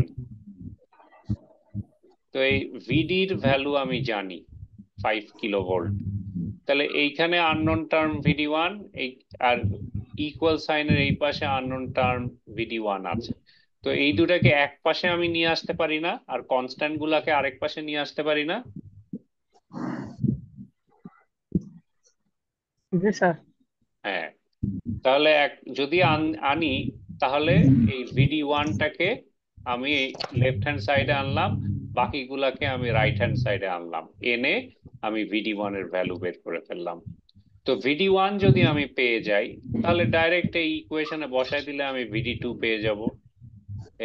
তো এই VD-র ভ্যালু আমি জানি 5 কিলোভোল্ট। তাহলে এইখানে আননোন টার্ম VD1, এই আর ইকুয়াল সাইনের এই পাশে আননোন টার্ম VD1 আছে। তো এই দুটাকে এক পাশে আমি নিয়ে আসতে পারি না, আর কনস্ট্যান্ট গুলাকে আরেক পাশে নিয়ে আসতে পারি না? জি স্যার। হ্যাঁ, তাহলে যদি আনি তাহলে এই VD1টাকে আমি লেফট হ্যান্ড সাইডে আনলাম, বাকিগুলাকে আমি রাইট হ্যান্ড সাইডে আনলাম, এনে আমি VD1 এর ভ্যালু বের করে ফেললাম। তো VD1 যদি আমি পেয়ে যাই তাহলে ডাইরেক্ট এই ইকুয়েশনে বসাই দিলে আমি VD2 পেয়ে যাব,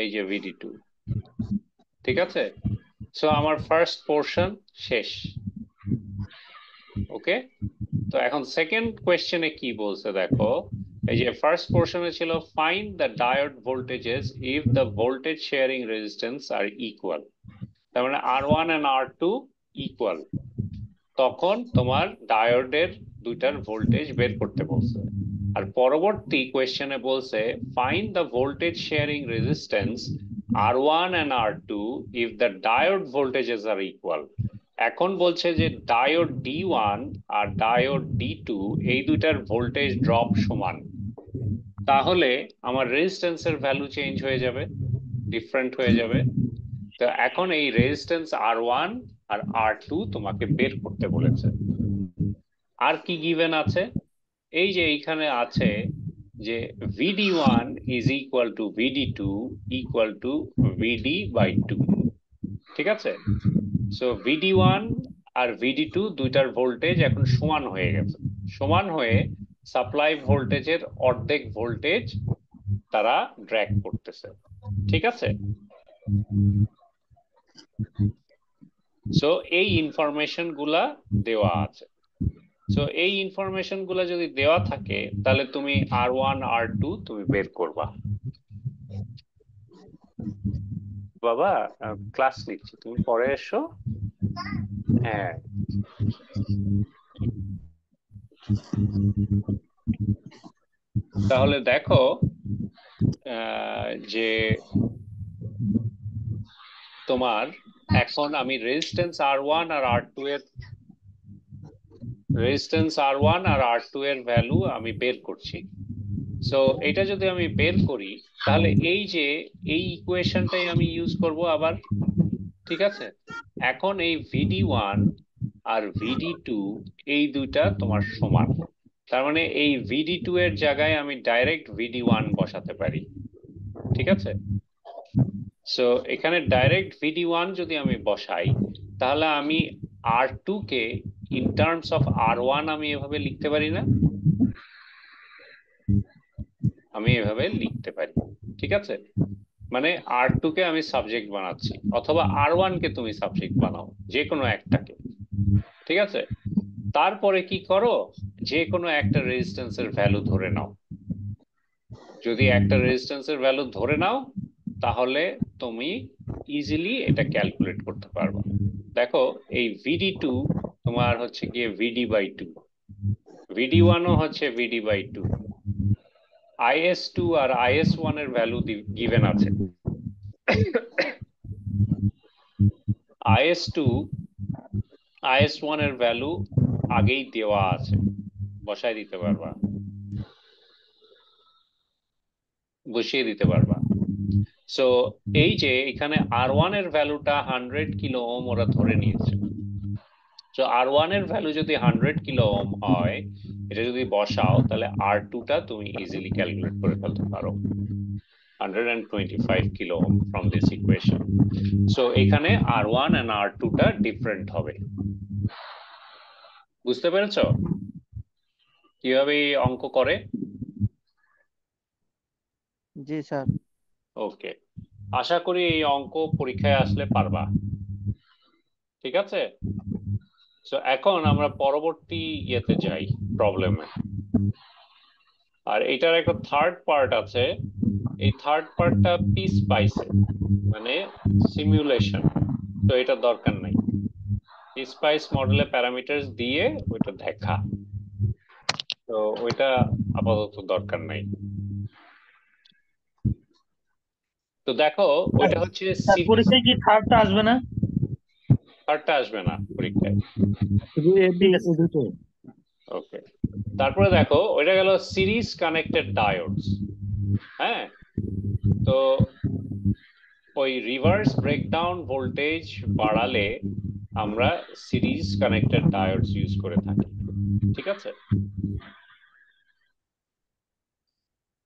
এই যে VD2। ঠিক আছে, সো আমার ফার্স্ট পোর্শন শেষ। ওকে, তো এখন সেকেন্ড কোয়েশ্চেনে কি বলছে দেখো। এই যে ফার্স্ট পোর্শনে ছিল find the diode voltages if the voltage sharing resistance are equal. তার মানে R1 and R2 ইকুয়াল, তখন তোমার ডায়োডের দুইটার ভোল্টেজ বের করতে বলছে। আর পরবর্তী কোয়েশ্চেনে বলছে find the voltage sharing resistance R1 and R2 if the diode voltages are equal. এখন বলছে যে ডায়োড D1 আর ডায়োড D2 এই দুইটার ভোল্টেজ ড্রপ সমান, তাহলে আমার রেজিস্ট্যান্সের ভ্যালু চেঞ্জ হয়ে যাবে, ডিফারেন্ট হয়ে যাবে। তো এখন এই রেজিস্ট্যান্স R1 আর R2 তোমাকে বের করতে বলেছে। আর কি গিভেন আছে? এই যে এইখানে আছে যে VD1 is equal to VD2 equal to VD/2। ঠিক আছে, সো VD1 আর VD2 দুইটার ভোল্টেজ এখন সমান হয়ে গেছে। সমান হয়ে সাপ্লাই ভোল্টেজের অর্ধেক ভোল্টেজ তারা ড্র্যাগ করতেছে। ঠিক আছে, সো এই ইনফরমেশন গুলা দেওয়া আছে। সো এই ইনফরমেশন গুলা যদি দেওয়া থাকে তাহলে তুমি R1 R2 তুমি বের করবা। বাবা ক্লাস নিচ্ছি, তুমি পরে এসো। হ্যাঁ, তাহলে দেখো যে তোমার এখন আমি রেজিস্ট্যান্স R1 আর R2 এর ভ্যালু আমি বের করছি। সো এটা যদি আমি বের করি তাহলে এই যে এই ইকুয়েশনটাই আমি ইউজ করব আবার। ঠিক আছে, এখন এই VD1 আর VD2 এই দুইটা তোমার সমান, তার মানে এই VD2 এর জায়গায় আমি ডাইরেক্ট VD1 বসাতে পারি। ঠিক আছে, সো এখানে ডাইরেক্ট VD1 যদি আমি বসাই তাহলে আমি R2 K in terms of R1 আমি এভাবে লিখতে পারি না? আমি এভাবে লিখতে পারি। ঠিক আছে, মানে R2 কে আমি সাবজেক্ট বানাচ্ছি, অথবা R1 কে তুমি সাবজেক্ট বানাও, যে কোনো একটাকে। ঠিক আছে, তারপরে কি করো, যে কোনো একটা রেজিস্ট্যান্সের ভ্যালু ধরে নাও। যদি একটা রেজিস্ট্যান্সের ভ্যালু ধরে নাও তাহলে তুমি ইজিলি এটা ক্যালকুলেট করতে পারবে। দেখো এই VD2 তোমার হচ্ছে গিয়ে VD/2, VD1 ও হচ্ছে VD/2, IS2 আর IS1 এর ভ্যালু গিভেন আছে। IS1 এর ভ্যালু আগেই দেওয়া আছে, বসাই দিতে পারবা, বসিয়ে দিতে পারবা। সো এই যে এখানে R1 এর ভ্যালুটা 100 কিলো ওহম ওরা ধরে নিয়েছে। সো R1 এর ভ্যালু যদি 100 কিলো ওহম হয়, এটা যদি বসাও তাহলে R2টা তুমি ইজিলি ক্যালকুলেট করে ফেলতে পারো, 125 kilo ohm from this equation. So এখানে R1 and R2টা ডিফারেন্ট হবে। বুঝতে পেরেছো? কিভাবে এই অঙ্ক করে? জি স্যার। ওকে, আশা করি এই অঙ্ক পরীক্ষায় আসলে পারবা। ঠিক আছে, তো এখন আমরা পরবর্তী ইয়েতে যাই, প্রবলেমে। আর এটার একটা থার্ড পার্ট আছে, এই থার্ড পার্টটা পিস পাইছে, মানে সিমুলেশন, তো এটা দরকার নাই। স্পাইস মডেলে প্যারামিটারস দিয়ে ওইটা দেখা, তো ওইটা আপাতত দরকার নাই। তো দেখো ওইটা হচ্ছে পরীক্ষায় কি থার্ডটা আসবে না? থার্ডটা আসবে না পরীক্ষায়। শুধু এই দুটো। ওকে, তারপরে দেখো ওইটা গেল সিরিজ কানেক্টেড ডায়োডস। হ্যাঁ, তো ওই রিভার্স ব্রেকডাউন ভোল্টেজ বাড়ালে আমরা সিরিজ কানেক্টেড ডায়োডস ইউজ করে থাকি। ঠিক আছে,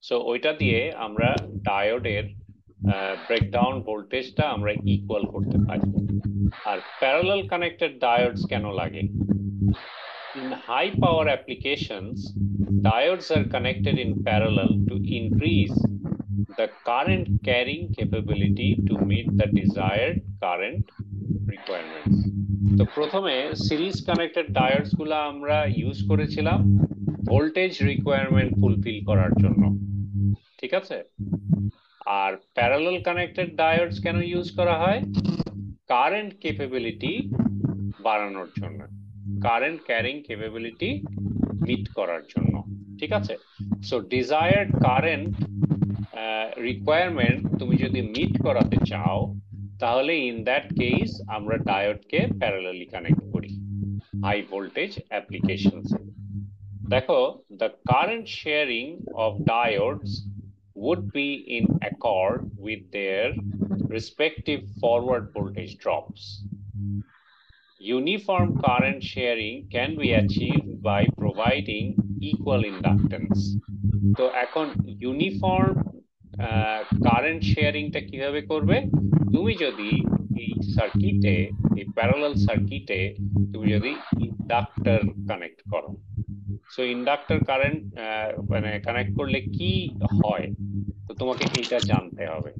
সো ওইটা দিয়ে আমরা ডায়োডের ব্রেকডাউন ভোল্টেজটা আমরা ইকুয়াল করতে পারি। আর প্যারালাল কানেক্টেড ডায়োডস কেন লাগে? In high power applications, diodes are connected in parallel to increase the current carrying capability to meet the desired current requirements. তো প্রথমে সিরিজ কানেক্টেড ডায়োডস গুলো আমরা ইউজ করেছিলাম ভোল্টেজ রিকোয়ারমেন্ট ফুলফিল করার জন্য। ঠিক আছে, আর প্যারালাল কানেক্টেড ডায়োডস কেন ইউজ করা হয়? কারেন্ট ক্যাপাবিলিটি বাড়ানোর জন্য, কারেন্ট ক্যারিং ক্যাপাবিলিটি মিট করার জন্য। ঠিক আছে, সো ডিজায়ার্ড কারেন্ট রিকোয়ারমেন্ট তুমি যদি মিট করাতে চাও, তাহলে ইন দ্যাট কেস আমরা ডায়োডকে প্যারালালি কানেক্ট করি হাই ভোল্টেজ অ্যাপ্লিকেশনস। দেখো, the current sharing of diodes would be in accord with their respective forward voltage drops. Uniform current sharing can be achieved by providing equal inductance. তো এখন uniform current শেয়ারিংটা কিভাবে করবে? তুমি যদি এই সার্কিটে, এই প্যারালাল সার্কিটে তুমি যদি ইন্ডাক্টর কানেক্ট করো, সো ইন্ডাক্টর কারেন্ট মানে কানেক্ট করলে কি হয়, তো তোমাকে এটা জানতে হবে।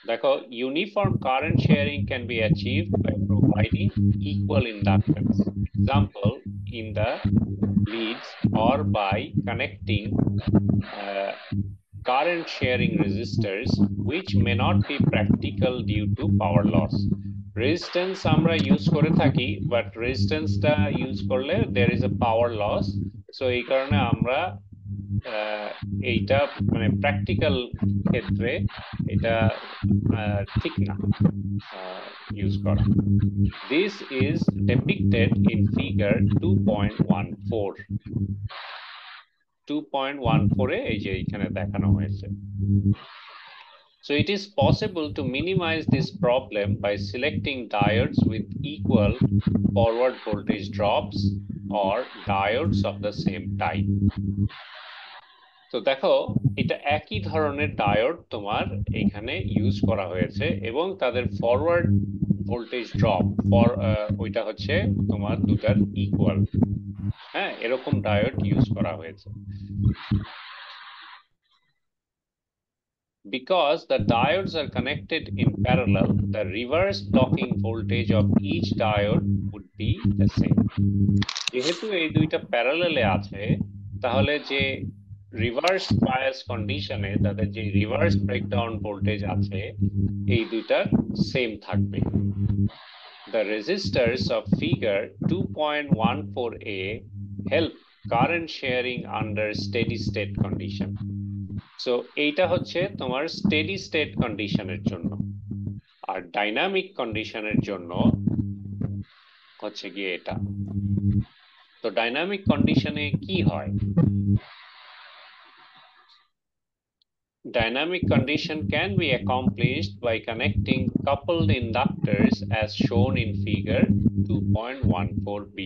দেখো, uniform current sharing can be achieved by providing equal inductance, example in the leads, or by connecting current sharing resistors which may not be practical due to power loss. Resistance আমরা ইউজ করে থাকি, but রেজিস্ট্যান্সটা use করলে there is a power loss, so এই কারণে আমরা এইটা মানে practical ক্ষেত্রে এটা ঠিক না ইউজ করা। This is depicted in figure 2.14. 2.14 এ এই যে এখানে দেখানো হয়েছে। So it is possible to minimize this problem by selecting diodes with equal forward voltage drops or diodes of the same type. তো দেখো, এটা একই ধরনের ডায়োড তোমার এখানে ইউজ করা হয়েছে এবং তাদের ফরওয়ার্ড ভোল্টেজ ড্রপ ওইটা হচ্ছে তোমার দুটার ইকুয়াল। হ্যাঁ, এরকম ডায়োড ইউজ করা হয়েছে। Because the diodes are connected in parallel, the reverse blocking voltage of each diode would be the same. যেহেতু এই দুইটা প্যারালালে আছে, তাহলে যে রিভার্স বায়াস কন্ডিশনে তাদের যে রিভার্স ব্রেকডাউন ভোল্টেজ আছে এই দুইটার সেম থাকবে। The resistors of figure 2.14a help current sharing under steady state condition. So এইটা হচ্ছে তোমার স্টেডি স্টেট কন্ডিশনের জন্য, আর ডাইনামিক কন্ডিশনের জন্য হচ্ছে গিয়ে এটা। তো ডাইনামিক কন্ডিশনে কি হয়? Dynamic condition can be accomplished by connecting coupled inductors as shown in figure 2.14b.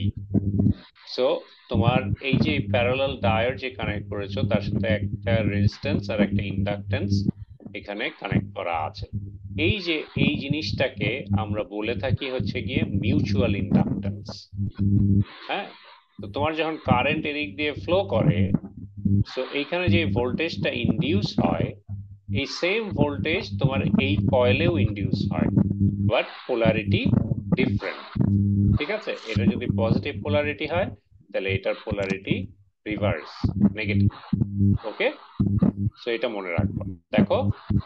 So তোমার এই যে প্যারালাল ডায়োড যে কানেক্ট করেছো তার সাথে একটা রেজিস্ট্যান্স আর একটা ইন্ডাক্টেন্স এখানে কানেক্ট করা আছে। এই যে এই জিনিসটাকে আমরা বলে থাকি হচ্ছে গিয়ে মিউচুয়াল ইন্ডাক্টেন্স। হ্যাঁ, তো তোমার যখন কারেন্ট এদিক দিয়ে ফ্লো করে, সো এইখানে যে ভোল্টেজটা ইনডিউস হয়, এই সেম ভোল্টেজ তোমার এই কয়েলেও ইনডিউস হয়, বাট পোলারিটি ডিফারেন্ট। ঠিক আছে, এটা যদি পজিটিভ পোলারিটি হয় তাহলে এটার পোলারিটি রিভার্স, নেগেটিভ। ওকে, সো এটা মনে রাখবো। দেখো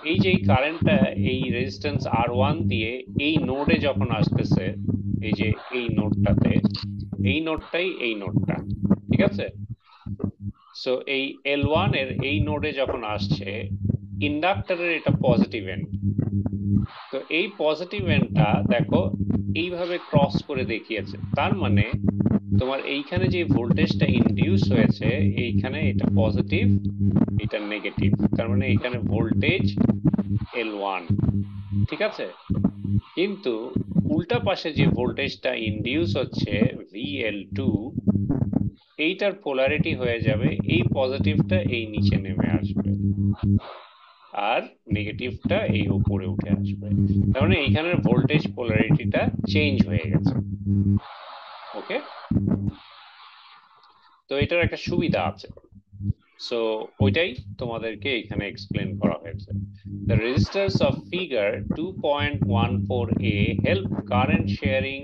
এই যে কারেন্টটা এই রেজিস্ট্যান্স R1 দিয়ে এই নোডে যখন আসতেছে, এই যে এই নোডটাতে, এই নোডটাই এই নোডটা, ঠিক আছে। সো এই L1 এর এই নোডে যখন আসছে, ইন্ডাক্টরের এটা পজিটিভ এন্ড। তো এই পজিটিভ এন্ডটা দেখো এইভাবে ক্রস করে দেখিয়েছে, তার মানে তোমার এইখানে যে ভোল্টেজটা ইনডিউস হয়েছে, এইখানে এটা পজিটিভ, এটা নেগেটিভ, তার মানে এখানে ভোল্টেজ L1, ঠিক আছে। কিন্তু উল্টা পাশে যে ভোল্টেজটা ইনডিউস হচ্ছে VL2, এইটার পোলারিটি হয়ে যাবে, এই পজিটিভটা এই নিচে নেমে আসবে আর নেগেটিভটা এই উপরে উঠে আসবে, তার মানে এইখানের ভোল্টেজ পোলারিটিটা চেঞ্জ হয়ে গেছে। ওকে, তো এটার একটা সুবিধা আছে, সো ওইটাই তোমাদেরকে এখানে এক্সপ্লেন করা হয়েছে। The resistors of figure 2.14a help current sharing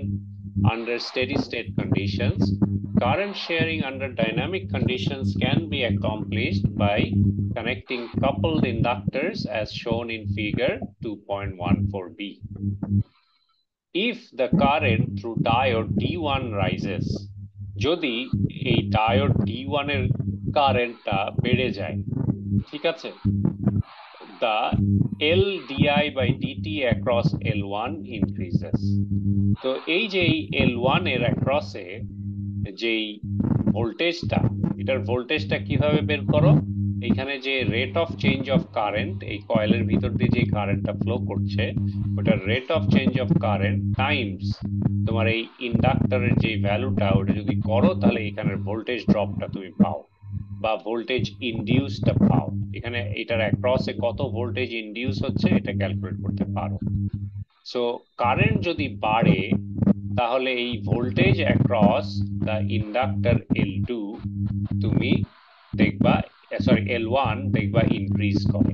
under steady state conditions. Current sharing under dynamic conditions can be accomplished by connecting coupled inductors as shown in figure 2.14b. If the current through diode D1 rises, যদি এই diode D1 এর কারেন্টটা বেড়ে যায়, ঠিক আছে, the L di by dt across L1 increases. তো এই যে L1 এর অ্যাক্রসে যেই ভোল্টেজটা, এটার ভোল্টেজটা কিভাবে বের করো, এইখানে যে rate of change of current, এই কয়েলের ভিতর দিয়ে যে কারেন্টটা ফ্লো করছে, ওটার rate of change of current Times তোমার এই ইন্ডাক্টরের যে ভ্যালুটা, ওটা যদি করো তাহলে এখানের ভোল্টেজ ড্রপটা তুমি পাও বা ভোল্টেজ ইনডিউসটা পাও। এখানে এটার অ্যাক্রসে কত ভোল্টেজ ইনডিউস হচ্ছে এটা ক্যালকুলেট করতে পারো। সো কারেন্ট যদি বাড়ে তাহলে এই voltage across the inductor L2 তুমি দেখবা, সরি L1 দেখবা ইনক্রিজ করে।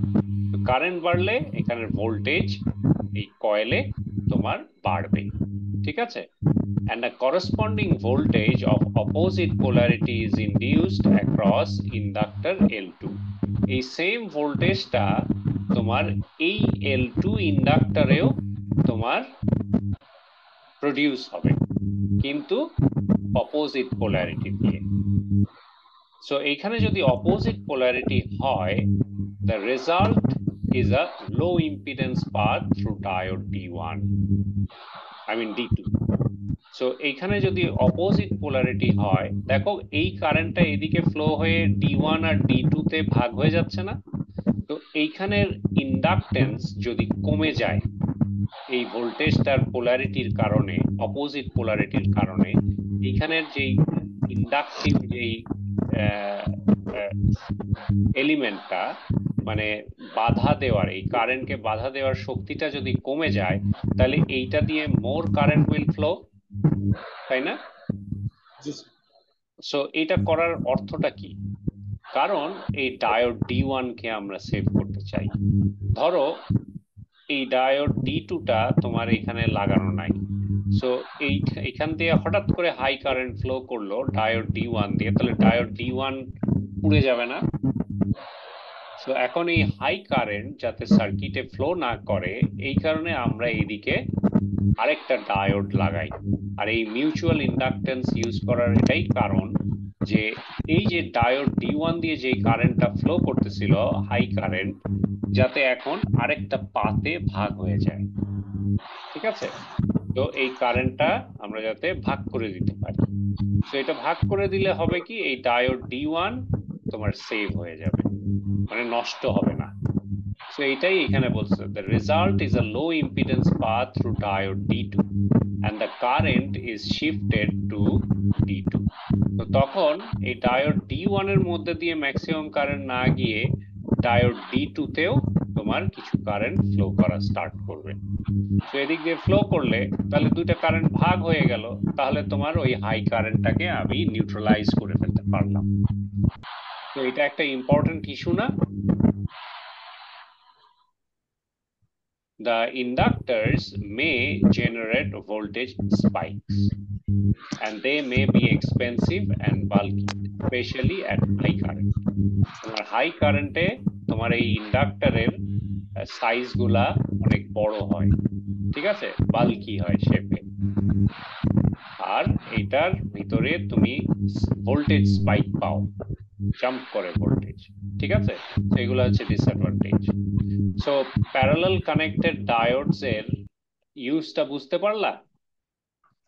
কারেন্ট বাড়লে এখানের ভোল্টেজ এই কয়েলে তোমার বাড়বে, ঠিক আছে। And a corresponding voltage of opposite polarity is induced across inductor L2. এই সেম ভোল্টেজটা তোমার এই L2 ইন্ডাক্টরেও তোমার প্রডিউস হবে, কিন্তু অপোজিট পোলারিটি দিয়ে। সো এইখানে যদি অপোজিট পোলারিটি হয়, the result is a low impedance path through diode D1, I mean D2. So এইখানে যদি অপোজিট পোলারিটি হয়, দেখো এই কারেন্টটা এদিকে ফ্লো হয়ে D1 আর D2 তে ভাগ হয়ে যাচ্ছে না, তো এইখানের ইন্ডাকটেন্স যদি কমে যায় এই ভোল্টেজটার পোলারিটির কারণে, অপোজিট পোলারিটির কারণে, এইখানের যেই ইন্ডাকটিভ যেই এলিমেন্টটা, মানে বাধা দেওয়ার, এই কারেন্টকে বাধা দেওয়ার শক্তিটা যদি কমে যায়, তাহলে এইটা দিয়ে মোর কারেন্ট উইল ফ্লো, তাই না? সো এটা করার অর্থটা কি? কারণ এই ডায়োড D1 কে আমরা সেভ করতে চাই। ধরো এই ডায়োড D2 টা তোমার এখানে লাগানো নাই, সো এইখান দিয়ে হঠাৎ করে হাই কারেন্ট ফ্লো করলো ডায়োড D1 দিয়ে, তাহলে ডায়োড D1 পুড়ে যাবে না? সো এখন এই হাই কারেন্ট যাতে সার্কিটে ফ্লো না করে, এই কারণে আমরা এইদিকে আরেকটা ডায়োড লাগাই। আর এই মিউচুয়াল ইন্ডাকটেন্স ইউজ করার এটাই কারণ যে এই যে ডায়োড D1 দিয়ে যে কারেন্টটা ফ্লো করতেছিল হাই কারেন্ট, যাতে এখন আরেকটা পাতে ভাগ হয়ে যায়, ঠিক আছে। তো এই কারেন্টটা আমরা যাতে ভাগ করে দিতে পারি, তো এটা ভাগ করে দিলে হবে কি, এই ডায়োড D1 তোমার সেভ হয়ে যাবে, মানে নষ্ট হবে না। সো এটাই এখানে বলছে, the result is a low impedance path through diode D2 and the current is shifted to D2. তো তখন এই ডায়োড D1 এর মধ্যে দিয়ে ম্যাক্সিমাম কারেন্ট না গিয়ে ডায়োড D2 তেও তোমার কিছু কারেন্ট ফ্লো করা স্টার্ট করবে। তো এদিক দিয়ে ফ্লো করলে তাহলে দুইটা কারেন্ট ভাগ হয়ে গেল, তাহলে তোমার ওই হাই কারেন্টটাকে আমি নিউট্রালাইজ করে ফেলতে পারলাম। তো এটা একটা ইম্পর্টেন্ট ইস্যু না? The inductors may generate voltage spikes and they may be expensive and bulky, especially at high current. তোমার হাই কারেন্টে তোমার এই ইন্ডাক্টরের সাইজ গুলা অনেক বড় হয়, ঠিক আছে, বাল্কি হয় শেপে, আর এটার ভিতরে তুমি ভোল্টেজ স্পাইক পাও, জাম্প করে ভোল্টেজ, ঠিক আছে। তো এগুলো হচ্ছে disadvantage. So parallel connected diodes এর ইউজটা বুঝতে পারলা?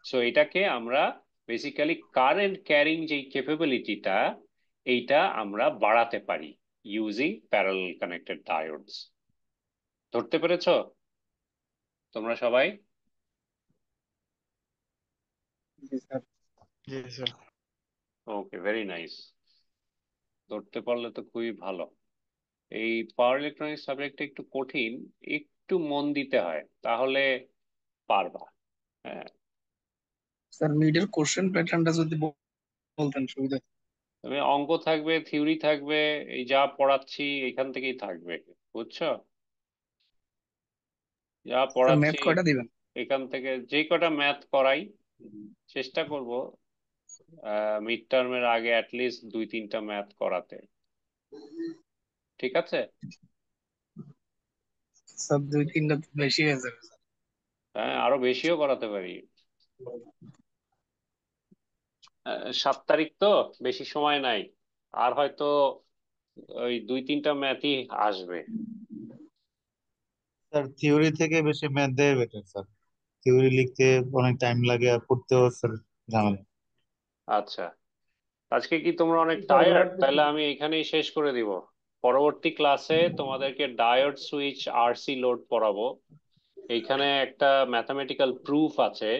সো এটাকে আমরা বেসিক্যালি কারেন্ট ক্যারিং যে ক্যাপাবিলিটিটা, এইটা আমরা বাড়াতে পারি ইউজিং প্যারালাল কানেক্টেড ডায়োডস। ধরতে পেরেছো তোমরা সবাই? ওকে, ভেরি নাইস। ধরতে পারলে তো খুবই ভালো। এই পাওয়ার ইলেকট্রনিক্স সাবজেক্টটা একটু কঠিন, একটু মন দিতে হয়, তাহলে পারবা। হ্যাঁ, স্যার মিডল কোশ্চেন প্যাটার্নটা যদি বলতেন সুবিধা হতো। তবে অঙ্ক থাকবে, থিওরি থাকবে, এই যা পড়াচ্ছি এখান থেকেই থাকবে, বুঝছো? যা স্যার ম্যাথ পড়াচ্ছি কয়টা দিবেন? এখান থেকে যে কটা ম্যাথ করাই চেষ্টা করব মিড টার্মের আগে অ্যাটলিস্ট 2-3টা ম্যাথ করাতে, ঠিক আছে? স্যার 2-3টা তো বেশি হয়ে যাবে স্যার। হ্যাঁ, আরো বেশিও করাতে পারি। 7 তারিখ তো, বেশি সময় নাই, আর হয়তো ওই 2-3টা ম্যাথই আসবে। স্যার থিওরি থেকে বেশি ম্যাথ দেয় বেটার স্যার। থিওরি লিখতে অনেক টাইম লাগে আর পড়তেও স্যার ঝামেলা। আচ্ছা, আজকে কি তোমরা অনেক স্যার টায়ার্ড? ম্যাথ তাহলে আমি এখানেই শেষ করে দিব। পরবর্তী ক্লাসে তোমাদেরকে ডায়োড সুইচ আরসি লোড পড়াবো। এইখানে একটা ম্যাথামেটিক্যাল প্রুফ আছে,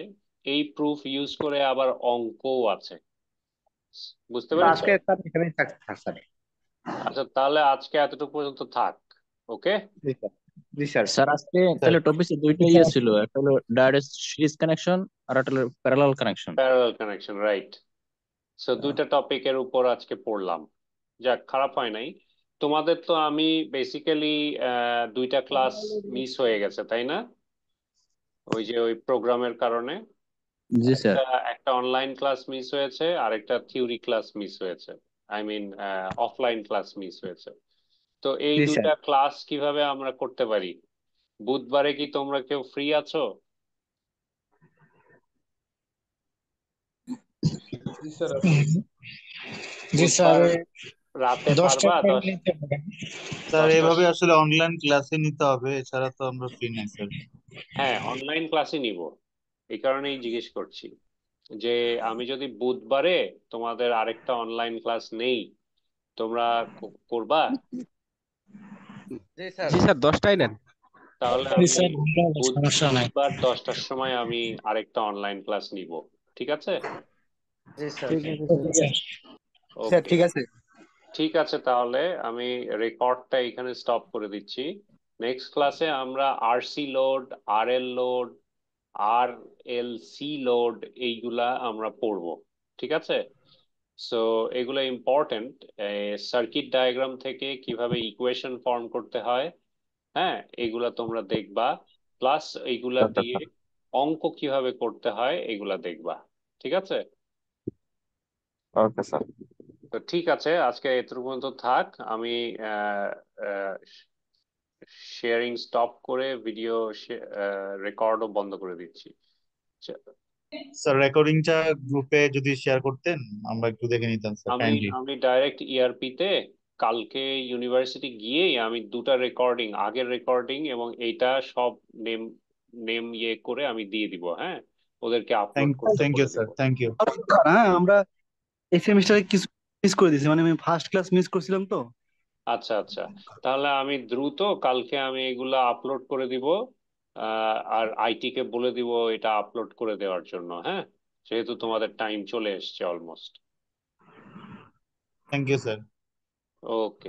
এই প্রুফ ইউজ করে আবার অঙ্কও আছে, বুঝতে পেরেছো? আজকে স্যার এখানেই থাক স্যার। আচ্ছা, তাহলে আজকে এতটুকু পর্যন্ত থাক। ওকে, জি স্যার। জি স্যার। স্যার আজকে স্যার তাহলে টপিকে দুইটা ইয়ে ছিল, একটা হলো ডাইরেক্ট সিরিজ কানেকশন আর একটা হলো parallel connection. Parallel connection, right. So দুইটা টপিকের উপর আজকে পড়লাম, যাক খারাপ হয় নাই। তোমাদের তো আমি বেসিক্যালি 2টা ক্লাস মিস হয়ে গেছে, তাই না? ওই যে ওই প্রোগ্রামের কারণে জি স্যার। একটা একটা অনলাইন ক্লাস মিস হয়েছে আর একটা থিওরি ক্লাস মিস হয়েছে, I mean offline class miss হয়েছে। তো এই জি স্যার। দুইটা ক্লাস কিভাবে আমরা করতে পারি? বুধবারে কি তোমরা কেউ ফ্রি আছো? জি স্যার। জি স্যার, বুধবার রাতে 10টার পারবা? পরে নিতে হবে। স্যার 10টা? এভাবে আসলে অনলাইন ক্লাসে নিতে হবে, এছাড়া তো আমরা ফ্রি নাই স্যার। হ্যাঁ, অনলাইন ক্লাসই নিব, এই কারণেই জিজ্ঞেস করছি যে আমি যদি বুধবারে তোমাদের আরেকটা অনলাইন ক্লাস নেই, তোমরা করবা? জি স্যার। জি স্যার 10টাই নেন। তাহলে জি আমি স্যার, সমস্যা নাই। বুধবার 10টার সময় আমি আরেকটা অনলাইন ক্লাস নিব, ঠিক আছে? জি sir. Okay sir. Sir okay, ঠিক আছে। ঠিক আছে, তাহলে আমি রেকর্ডটা এখানে স্টপ করে দিচ্ছি। নেক্সট ক্লাসে আমরা আরসি লোড, আরএল লোড, আর এল সি লোড, এইগুলা আমরা পড়বো, ঠিক আছে? সো এগুলো ইম্পর্টেন্ট। সার্কিট ডায়াগ্রাম থেকে কিভাবে ইকুয়েশন ফর্ম করতে হয়, হ্যাঁ, এগুলা তোমরা দেখবা, প্লাস এইগুলা দিয়ে অঙ্ক কিভাবে করতে হয় এগুলা দেখবা, ঠিক আছে? Okay sir. তো ঠিক আছে, আজকে এতটুকু পর্যন্ত থাক। আমি শেয়ারিং স্টপ করে ভিডিও রেকর্ডও বন্ধ করে দিচ্ছি। স্যার রেকর্ডিংটা গ্রুপে যদি শেয়ার করতেন আমরা একটু দেখে নিতাম স্যার আমি কাইন্ডলি। আমি ডাইরেক্ট ইআরপি তে কালকে ইউনিভার্সিটি গিয়েই আমি 2টা রেকর্ডিং, আগের রেকর্ডিং এবং এইটা সব নেম নেম ইয়ে করে আমি দিয়ে দিব। হ্যাঁ, ওদেরকে আপলোড করতে থ্যাংক ইউ বলে দিব। Sir, thank you. হ্যাঁ, আমরা এই সেমিস্টারে কিছু মিস করে দিয়েছি, মানে আমি ফার্স্ট ক্লাস মিস করছিলাম তো। আচ্ছা আচ্ছা, তাহলে আমি দ্রুত কালকে আমি এগুলা আপলোড করে দিব, আর আইটি কে বলে দিব এটা আপলোড করে দেওয়ার জন্য। হ্যাঁ, যেহেতু তোমাদের টাইম চলে এসছে almost. Thank you sir. Okay.